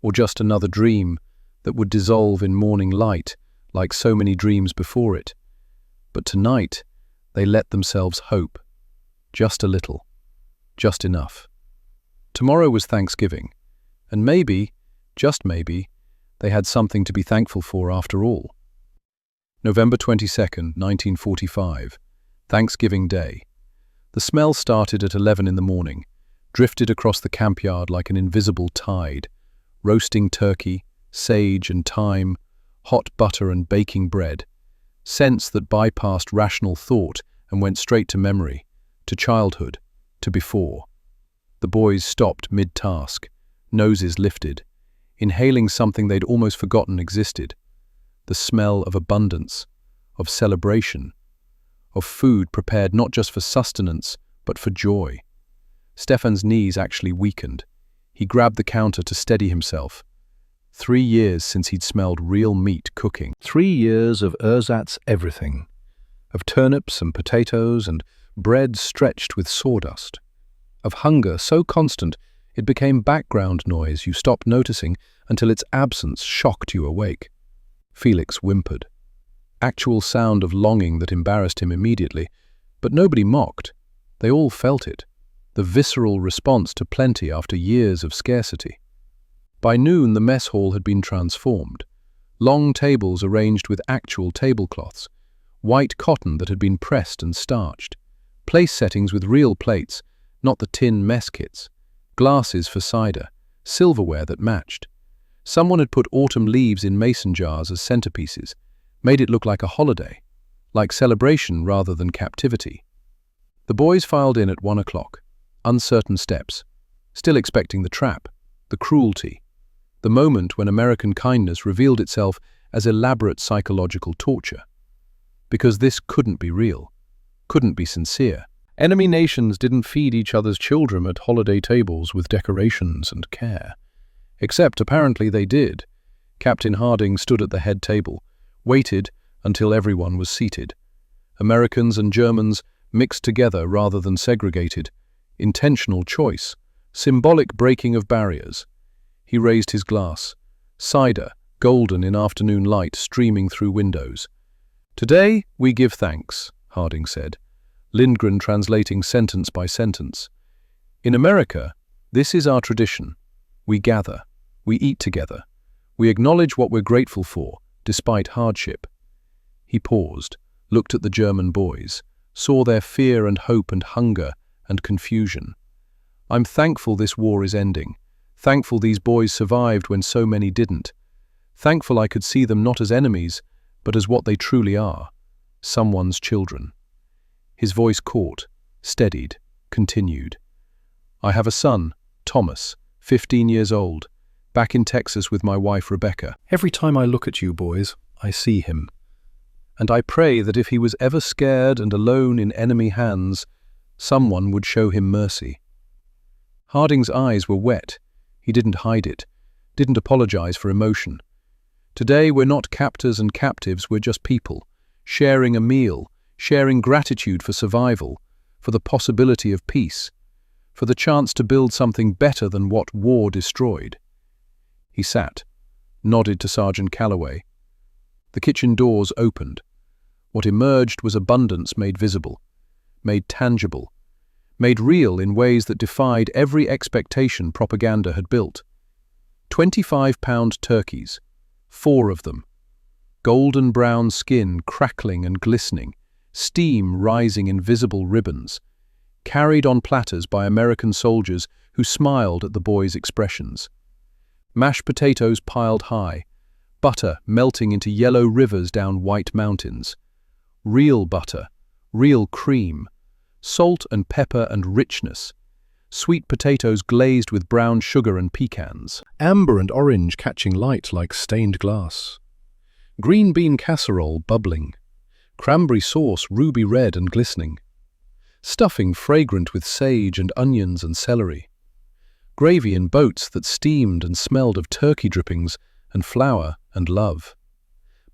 or just another dream that would dissolve in morning light like so many dreams before it. But tonight, they let themselves hope. Just a little. Just enough. Tomorrow was Thanksgiving, and maybe, just maybe, they had something to be thankful for after all. November 22nd, 1945, Thanksgiving Day. The smell started at 11 in the morning, drifted across the campyard like an invisible tide, roasting turkey, sage and thyme, hot butter and baking bread, scents that bypassed rational thought and went straight to memory, to childhood, to before. The boys stopped mid-task, noses lifted, inhaling something they'd almost forgotten existed, the smell of abundance, of celebration, of food prepared not just for sustenance, but for joy. Stefan's knees actually weakened. He grabbed the counter to steady himself. 3 years since he'd smelled real meat cooking. 3 years of ersatz everything, of turnips and potatoes and bread stretched with sawdust, of hunger so constant it became background noise you stopped noticing until its absence shocked you awake. Felix whimpered. Actual sound of longing that embarrassed him immediately, but nobody mocked. They all felt it, the visceral response to plenty after years of scarcity. By noon, the mess hall had been transformed. Long tables arranged with actual tablecloths, white cotton that had been pressed and starched, place settings with real plates, not the tin mess kits, glasses for cider, silverware that matched. Someone had put autumn leaves in mason jars as centerpieces, made it look like a holiday, like celebration rather than captivity. The boys filed in at 1 o'clock, uncertain steps, still expecting the trap, the cruelty, the moment when American kindness revealed itself as elaborate psychological torture. Because this couldn't be real, couldn't be sincere. Enemy nations didn't feed each other's children at holiday tables with decorations and care. Except apparently they did. Captain Harding stood at the head table, waited until everyone was seated. Americans and Germans mixed together rather than segregated. Intentional choice, symbolic breaking of barriers. He raised his glass. Cider, golden in afternoon light streaming through windows. "Today we give thanks," Harding said, Lindgren translating sentence by sentence. "In America, this is our tradition. We gather, we eat together, we acknowledge what we're grateful for, despite hardship." He paused, looked at the German boys, saw their fear and hope and hunger and confusion. "I'm thankful this war is ending, thankful these boys survived when so many didn't, thankful I could see them not as enemies, but as what they truly are, someone's children." His voice caught, steadied, continued. "I have a son, Thomas, 15 years old, back in Texas with my wife Rebecca. Every time I look at you boys, I see him. And I pray that if he was ever scared and alone in enemy hands, someone would show him mercy." Harding's eyes were wet. He didn't hide it, didn't apologize for emotion. "Today we're not captors and captives, we're just people, sharing a meal, sharing gratitude for survival, for the possibility of peace, for the chance to build something better than what war destroyed." He sat, nodded to Sergeant Calloway. The kitchen doors opened. What emerged was abundance made visible, made tangible, made real in ways that defied every expectation propaganda had built. 25-pound turkeys, 4 of them, golden brown skin crackling and glistening, steam rising in visible ribbons, carried on platters by American soldiers who smiled at the boys' expressions. Mashed potatoes piled high, butter melting into yellow rivers down white mountains. Real butter, real cream, salt and pepper and richness. Sweet potatoes glazed with brown sugar and pecans. Amber and orange catching light like stained glass. Green bean casserole bubbling. Cranberry sauce ruby red and glistening. Stuffing fragrant with sage and onions and celery. Gravy in boats that steamed and smelled of turkey drippings and flour and love.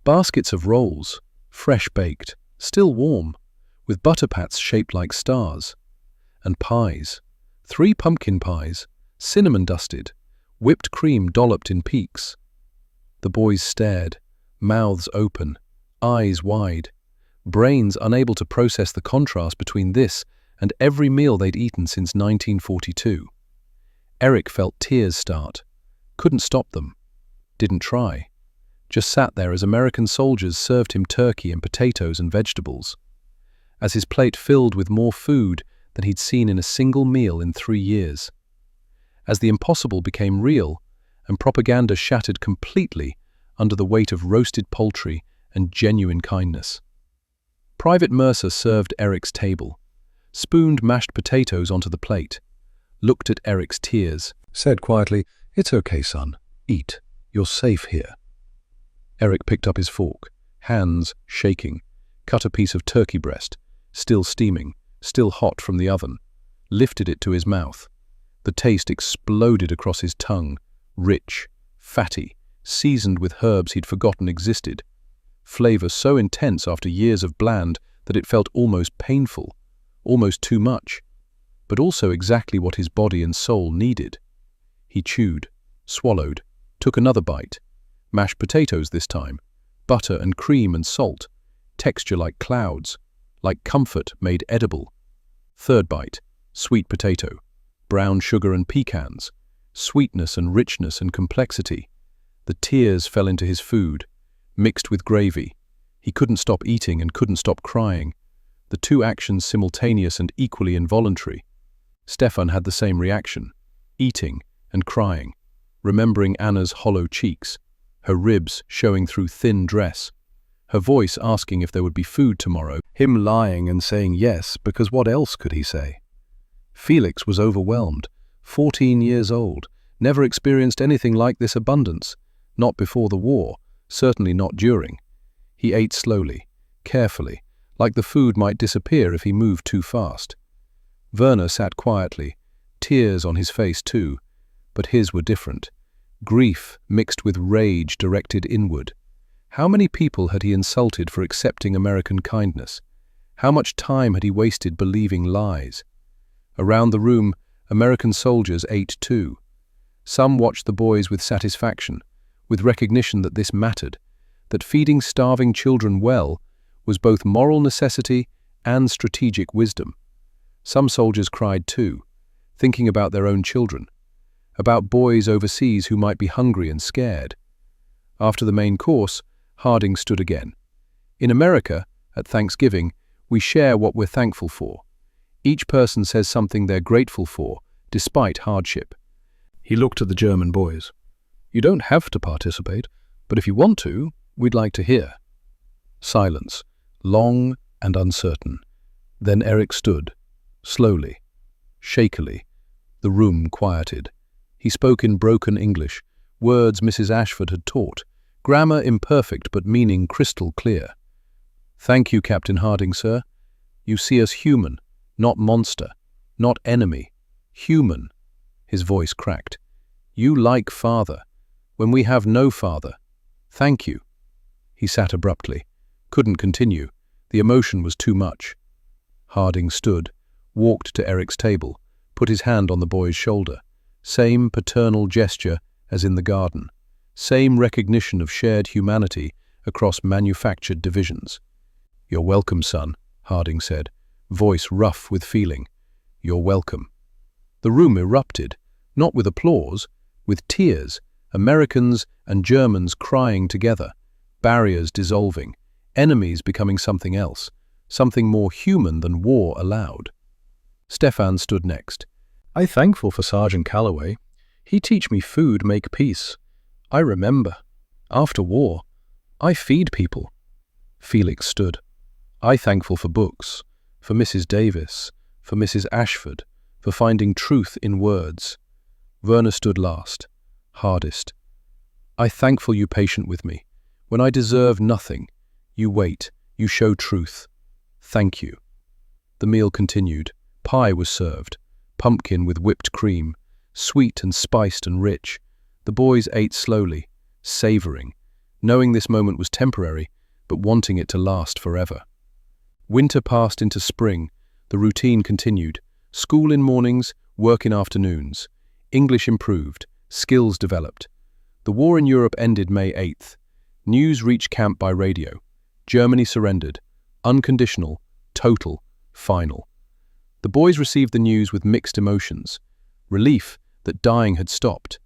Baskets of rolls, fresh baked, still warm, with butter pats shaped like stars. And pies. 3 pumpkin pies, cinnamon dusted, whipped cream dolloped in peaks. The boys stared, mouths open, eyes wide, brains unable to process the contrast between this and every meal they'd eaten since 1942. Eric felt tears start, couldn't stop them, didn't try, just sat there as American soldiers served him turkey and potatoes and vegetables. As his plate filled with more food than he'd seen in a single meal in 3 years. As the impossible became real and propaganda shattered completely under the weight of roasted poultry and genuine kindness. Private Mercer served Eric's table, spooned mashed potatoes onto the plate, looked at Eric's tears, said quietly, "It's okay, son. Eat. You're safe here." Eric picked up his fork, hands shaking, cut a piece of turkey breast, still steaming, still hot from the oven, lifted it to his mouth. The taste exploded across his tongue, rich, fatty, seasoned with herbs he'd forgotten existed. Flavor so intense after years of bland that it felt almost painful, almost too much, but also exactly what his body and soul needed. He chewed, swallowed, took another bite. Mashed potatoes this time, butter and cream and salt, texture like clouds, like comfort made edible. Third bite, sweet potato, brown sugar and pecans, sweetness and richness and complexity. The tears fell into his food, mixed with gravy. He couldn't stop eating and couldn't stop crying, the 2 actions simultaneous and equally involuntary. Stefan had the same reaction, eating and crying, remembering Anna's hollow cheeks, her ribs showing through thin dress, her voice asking if there would be food tomorrow, him lying and saying yes because what else could he say? Felix was overwhelmed, 14 years old, never experienced anything like this abundance, not before the war, certainly not during. He ate slowly, carefully, like the food might disappear if he moved too fast. Werner sat quietly, tears on his face too, but his were different. Grief mixed with rage directed inward. How many people had he insulted for accepting American kindness? How much time had he wasted believing lies? Around the room, American soldiers ate too. Some watched the boys with satisfaction, with recognition that this mattered, that feeding starving children well was both moral necessity and strategic wisdom. Some soldiers cried too, thinking about their own children, about boys overseas who might be hungry and scared. After the main course, Harding stood again. In America, at Thanksgiving, we share what we're thankful for. Each person says something they're grateful for, despite hardship. He looked at the German boys. You don't have to participate, but if you want to, we'd like to hear. Silence, long and uncertain. Then Eric stood, slowly, shakily. The room quieted. He spoke in broken English, words Mrs. Ashford had taught, grammar imperfect but meaning crystal clear. Thank you, Captain Harding, sir. You see us human, not monster, not enemy. Human. His voice cracked. You like father, when we have no father. Thank you. He sat abruptly, couldn't continue. The emotion was too much. Harding stood, walked to Eric's table, put his hand on the boy's shoulder. Same paternal gesture as in the garden. Same recognition of shared humanity across manufactured divisions. You're welcome, son, Harding said, voice rough with feeling. You're welcome. The room erupted, not with applause, with tears, Americans and Germans crying together, barriers dissolving, enemies becoming something else, something more human than war allowed. Stefan stood next. I thankful for Sergeant Calloway. He teach me food make peace. I remember. After war, I feed people. Felix stood. I thankful for books, for Mrs. Davis, for Mrs. Ashford, for finding truth in words. Werner stood last, hardest. I thankful you patient with me. When I deserve nothing, you wait, you show truth. Thank you. The meal continued. Pie was served, pumpkin with whipped cream, sweet and spiced and rich. The boys ate slowly, savoring, knowing this moment was temporary, but wanting it to last forever. Winter passed into spring. The routine continued. School in mornings, work in afternoons. English improved. Skills developed. The war in Europe ended May 8th. News reached camp by radio. Germany surrendered. Unconditional, total, final. The boys received the news with mixed emotions. Relief that dying had stopped.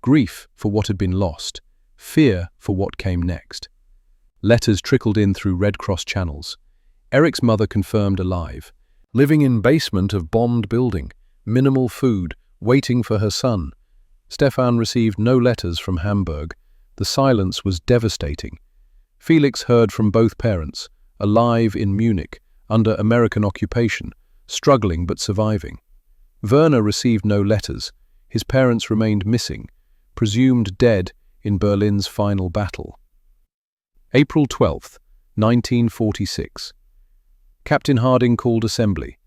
Grief for what had been lost. Fear for what came next. Letters trickled in through Red Cross channels. Eric's mother confirmed alive. Living in basement of bombed building, minimal food, waiting for her son. Stefan received no letters from Hamburg. The silence was devastating. Felix heard from both parents, alive in Munich, under American occupation, struggling but surviving. Werner received no letters. His parents remained missing, presumed dead in Berlin's final battle. April 12th, 1946. Captain Harding called assembly.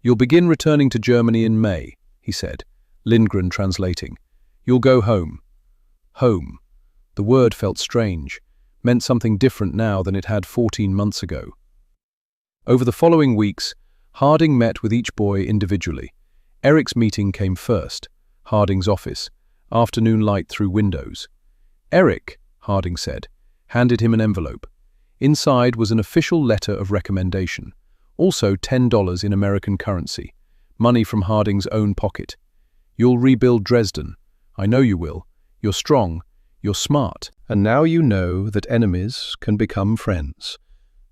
"You'll begin returning to Germany in May," he said, Lindgren translating. "You'll go home." Home. The word felt strange, meant something different now than it had 14 months ago. Over the following weeks, Harding met with each boy individually. Eric's meeting came first, Harding's office, afternoon light through windows. "Eric," Harding said, handed him an envelope. Inside was an official letter of recommendation, also $10 in American currency, money from Harding's own pocket. "You'll rebuild Dresden. I know you will. You're strong. You're smart. And now you know that enemies can become friends,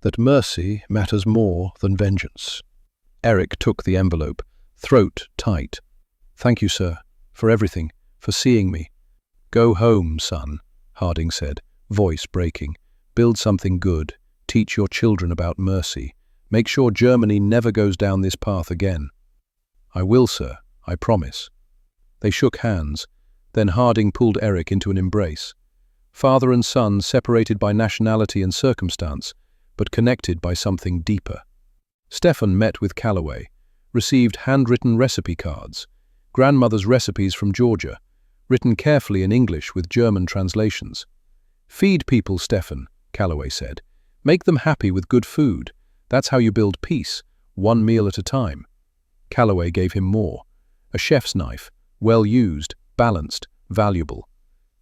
that mercy matters more than vengeance." Eric took the envelope, throat tight. "Thank you, sir, for everything, for seeing me." "Go home, son," Harding said, voice breaking. "Build something good. Teach your children about mercy. Make sure Germany never goes down this path again." "I will, sir. I promise." They shook hands. Then Harding pulled Eric into an embrace. Father and son separated by nationality and circumstance, but connected by something deeper. Stefan met with Calloway, received handwritten recipe cards, grandmother's recipes from Georgia, written carefully in English with German translations. "Feed people, Stefan," Calloway said. "Make them happy with good food. That's how you build peace, one meal at a time." Calloway gave him more. A chef's knife, well used, balanced, valuable.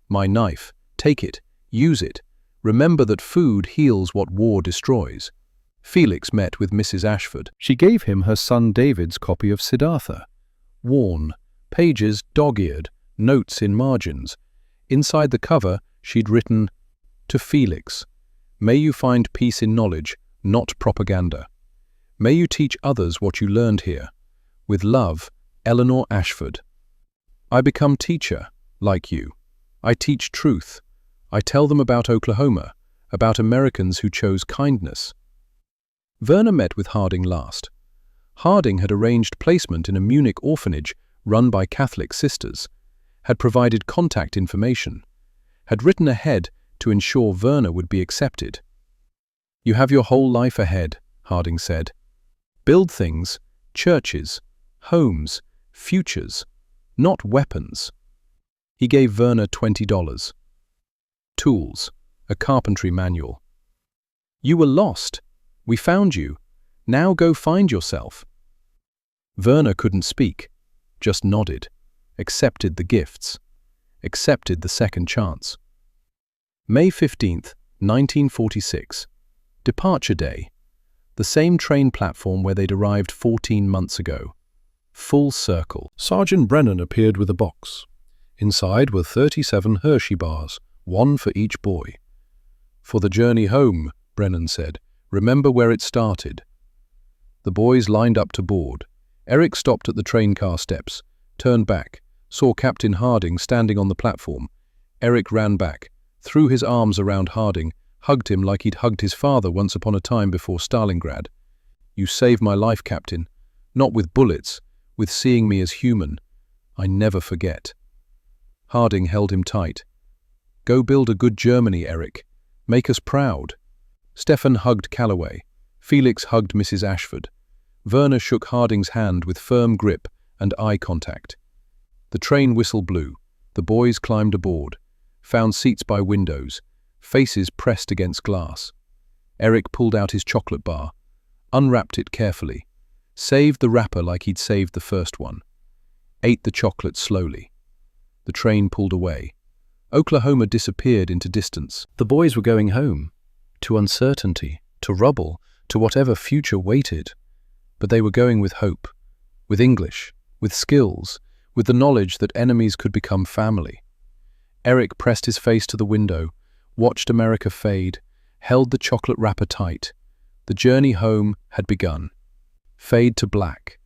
"My knife. Take it. Use it. Remember that food heals what war destroys." Felix met with Mrs. Ashford. She gave him her son David's copy of Siddhartha. Worn, pages dog-eared, notes in margins. Inside the cover, she'd written, "To Felix, may you find peace in knowledge, not propaganda. May you teach others what you learned here. With love, Eleanor Ashford." "I become teacher, like you. I teach truth. I tell them about Oklahoma, about Americans who chose kindness." Werner met with Harding last. Harding had arranged placement in a Munich orphanage run by Catholic sisters, had provided contact information, had written ahead to ensure Werner would be accepted. "You have your whole life ahead," Harding said. "Build things, churches, homes, futures, not weapons." He gave Werner $20. Tools, a carpentry manual. "You were lost. We found you. Now go find yourself." Werner couldn't speak, just nodded, accepted the gifts, accepted the second chance. May 15th, 1946. Departure day. The same train platform where they'd arrived 14 months ago. Full circle. Sergeant Brennan appeared with a box. Inside were 37 Hershey bars, one for each boy. "For the journey home," Brennan said. "Remember where it started." The boys lined up to board. Eric stopped at the train car steps, turned back, saw Captain Harding standing on the platform. Eric ran back, threw his arms around Harding, hugged him like he'd hugged his father once upon a time before Stalingrad. "You saved my life, Captain. Not with bullets, with seeing me as human. I never forget." Harding held him tight. "Go build a good Germany, Eric. Make us proud." Stefan hugged Calloway. Felix hugged Mrs. Ashford. Werner shook Harding's hand with firm grip and eye contact. The train whistle blew. The boys climbed aboard, found seats by windows, faces pressed against glass. Eric pulled out his chocolate bar. unwrapped it carefully, saved the wrapper like he'd saved the first one, ate the chocolate slowly. The train pulled away. Oklahoma disappeared into distance. The boys were going home, to uncertainty, to rubble, to whatever future waited. But they were going with hope, with English, with skills, with the knowledge that enemies could become family. Eric pressed his face to the window, watched America fade, held the chocolate wrapper tight. The journey home had begun. Fade to black.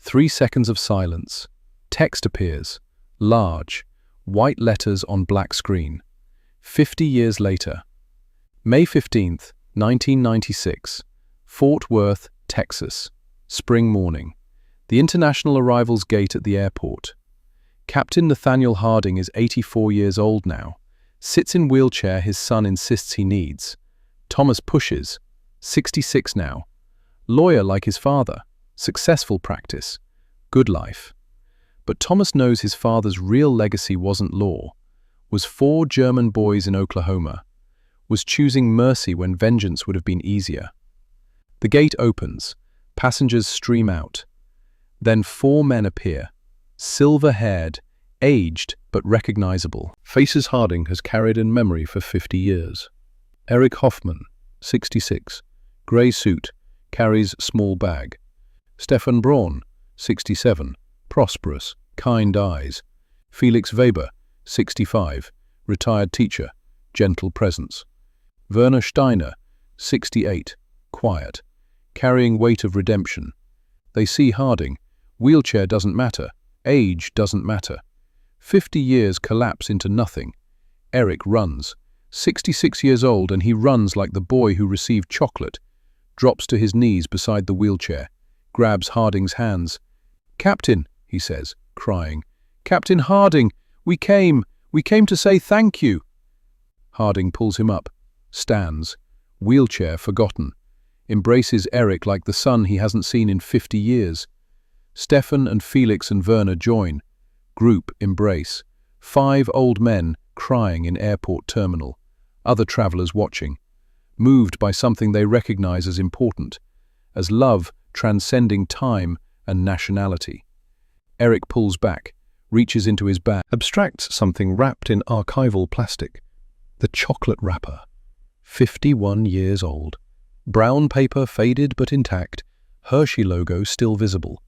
3 seconds of silence. Text appears, large, white letters on black screen. 50 years later. May 15th, 1996. Fort Worth, Texas. Spring morning. The international arrivals gate at the airport. Captain Nathaniel Harding is 84 years old now. Sits in wheelchair his son insists he needs. Thomas pushes. 66 now. Lawyer like his father. Successful practice. Good life. But Thomas knows his father's real legacy wasn't law. Was 4 German boys in Oklahoma. Was choosing mercy when vengeance would have been easier. The gate opens. Passengers stream out. Then 4 men appear. Silver-haired, aged but recognizable. Faces Harding has carried in memory for 50 years. Eric Hoffman, 66, grey suit, carries small bag. Stefan Braun, 67, prosperous, kind eyes. Felix Weber, 65, retired teacher, gentle presence. Werner Steiner, 68, quiet, carrying weight of redemption. They see Harding. Wheelchair doesn't matter. Age doesn't matter. 50 years collapse into nothing. Eric runs. 66 years old, and he runs like the boy who received chocolate. Drops to his knees beside the wheelchair. Grabs Harding's hands. "Captain," he says, crying. "Captain Harding, we came to say thank you." Harding pulls him up. Stands. Wheelchair forgotten. Embraces Eric like the son he hasn't seen in 50 years. Stefan and Felix and Werner join. Group embrace. 5 old men crying in airport terminal. Other travelers watching. Moved by something they recognize as important. As love transcending time and nationality. Eric pulls back, reaches into his bag, abstracts something wrapped in archival plastic. The chocolate wrapper. 51 years old. Brown paper faded but intact. Hershey logo still visible.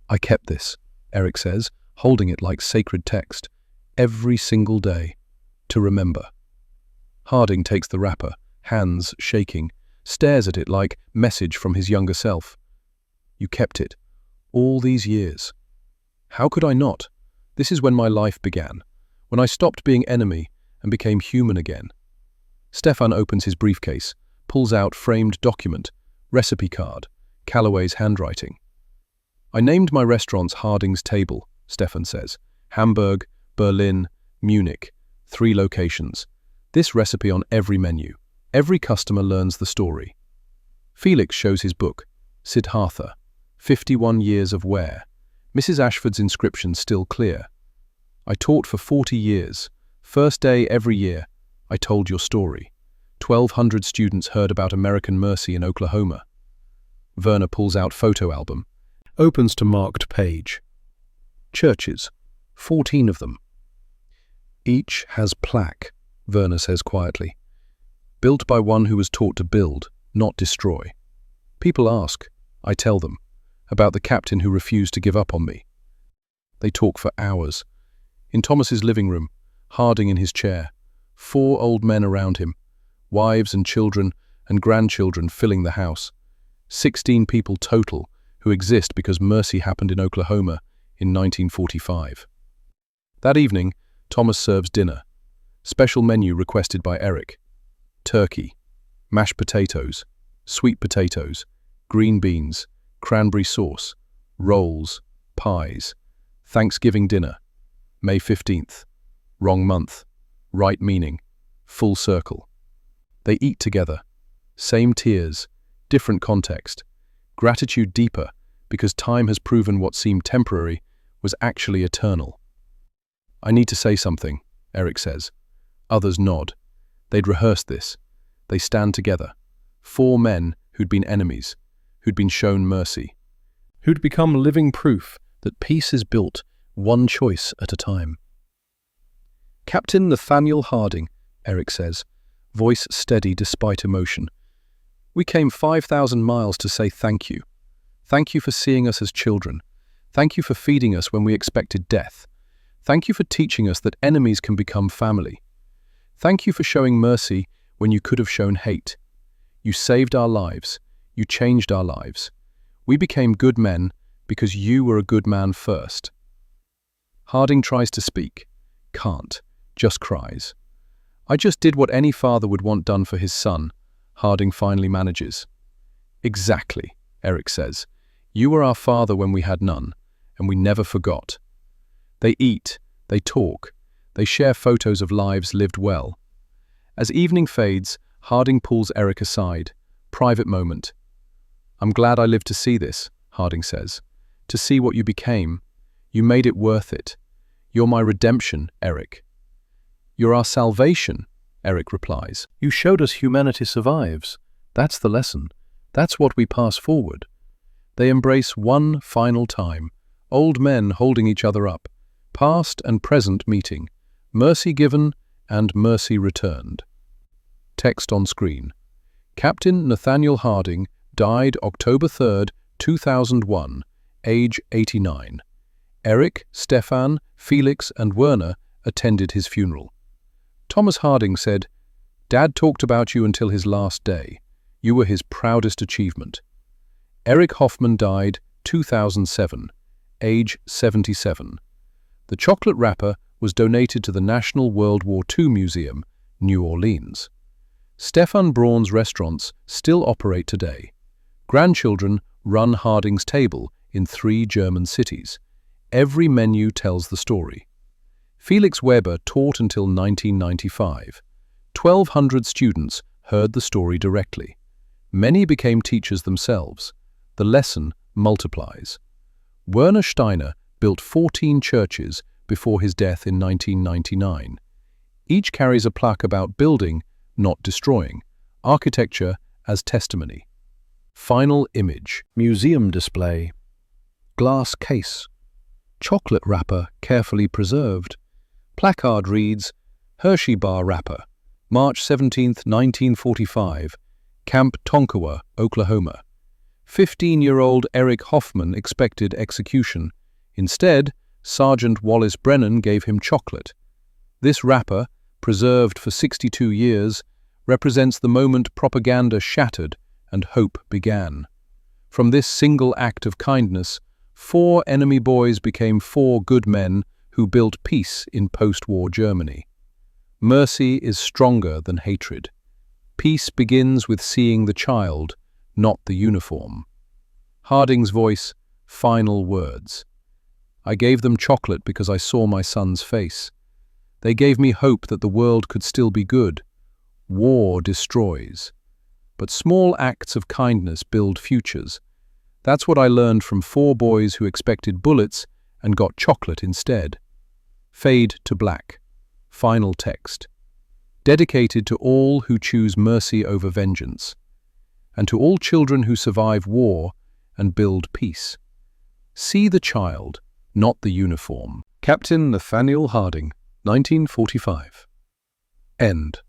"I kept this," Eric says, holding it like sacred text, "every single day, to remember." Harding takes the wrapper, hands shaking, stares at it like message from his younger self. "You kept it, all these years." "How could I not? This is when my life began, when I stopped being enemy and became human again." Stefan opens his briefcase, pulls out framed document, recipe card, Callaway's handwriting. "I named my restaurants Harding's Table," Stefan says. "Hamburg, Berlin, Munich, 3 locations. This recipe on every menu. Every customer learns the story." Felix shows his book, Siddhartha, 51 Years of Wear. Mrs. Ashford's inscription still clear. "I taught for 40 years. First day every year, I told your story. 1,200 students heard about American mercy in Oklahoma." Werner pulls out photo album, opens to marked page. Churches, 14 of them. "Each has plaque," Werner says quietly. "Built by one who was taught to build, not destroy." People ask, I tell them, about the captain who refused to give up on me. They talk for hours. In Thomas's living room, Harding in his chair, 4 old men around him, wives and children and grandchildren filling the house. 16 people total who exist because mercy happened in Oklahoma in 1945. That evening, Thomas serves dinner. Special menu requested by Eric. Turkey, mashed potatoes, sweet potatoes, green beans, cranberry sauce, rolls, pies. Thanksgiving dinner. May 15th. Wrong month. Right meaning. Full circle. They eat together. Same tears. Different context. Gratitude deeper because time has proven what seemed temporary was actually eternal. "I need to say something," Eric says. Others nod. They'd rehearsed this. They stand together. 4 men who'd been enemies. who'd been shown mercy, who'd become living proof that peace is built one choice at a time. Captain Nathaniel Harding, Eric says, voice steady despite emotion. We came 5,000 miles to say thank you. Thank you for seeing us as children. Thank you for feeding us when we expected death. Thank you for teaching us that enemies can become family. Thank you for showing mercy when you could have shown hate. You saved our lives. You changed our lives. We became good men because you were a good man first. Harding tries to speak. Can't. Just cries. I just did what any father would want done for his son, Harding finally manages. Exactly, Eric says. You were our father when we had none, and we never forgot. They eat, they talk, they share photos of lives lived well. As evening fades, Harding pulls Eric aside. Private moment. I'm glad I lived to see this, Harding says. To see what you became. You made it worth it. You're my redemption, Eric. You're our salvation, Eric replies. You showed us humanity survives. That's the lesson. That's what we pass forward. They embrace one final time. Old men holding each other up. Past and present meeting. Mercy given and mercy returned. Text on screen. Captain Nathaniel Harding died October 3, 2001, age 89. Eric, Stefan, Felix and Werner attended his funeral. Thomas Harding said, Dad talked about you until his last day. You were his proudest achievement. Eric Hoffman died 2007, age 77. The chocolate wrapper was donated to the National World War II Museum, New Orleans. Stefan Braun's restaurants still operate today. Grandchildren run Harding's table in 3 German cities. Every menu tells the story. Felix Weber taught until 1995. 1,200 students heard the story directly. Many became teachers themselves. The lesson multiplies. Werner Steiner built 14 churches before his death in 1999. Each carries a plaque about building, not destroying, architecture as testimony. Final image. Museum display. Glass case. Chocolate wrapper carefully preserved. Placard reads, Hershey bar wrapper, March 17, 1945, Camp Tonkawa, Oklahoma. 15-year-old Eric Hoffman expected execution. Instead, Sergeant Wallace Brennan gave him chocolate. This wrapper, preserved for 62 years, represents the moment propaganda shattered and hope began. From this single act of kindness, 4 enemy boys became 4 good men who built peace in post-war Germany. Mercy is stronger than hatred. Peace begins with seeing the child, not the uniform. Harding's voice, final words. I gave them chocolate because I saw my son's face. They gave me hope that the world could still be good. War destroys. But small acts of kindness build futures. That's what I learned from 4 boys who expected bullets and got chocolate instead. Fade to black. Final text. Dedicated to all who choose mercy over vengeance, and to all children who survive war and build peace. See the child, not the uniform. Captain Nathaniel Harding, 1945. End.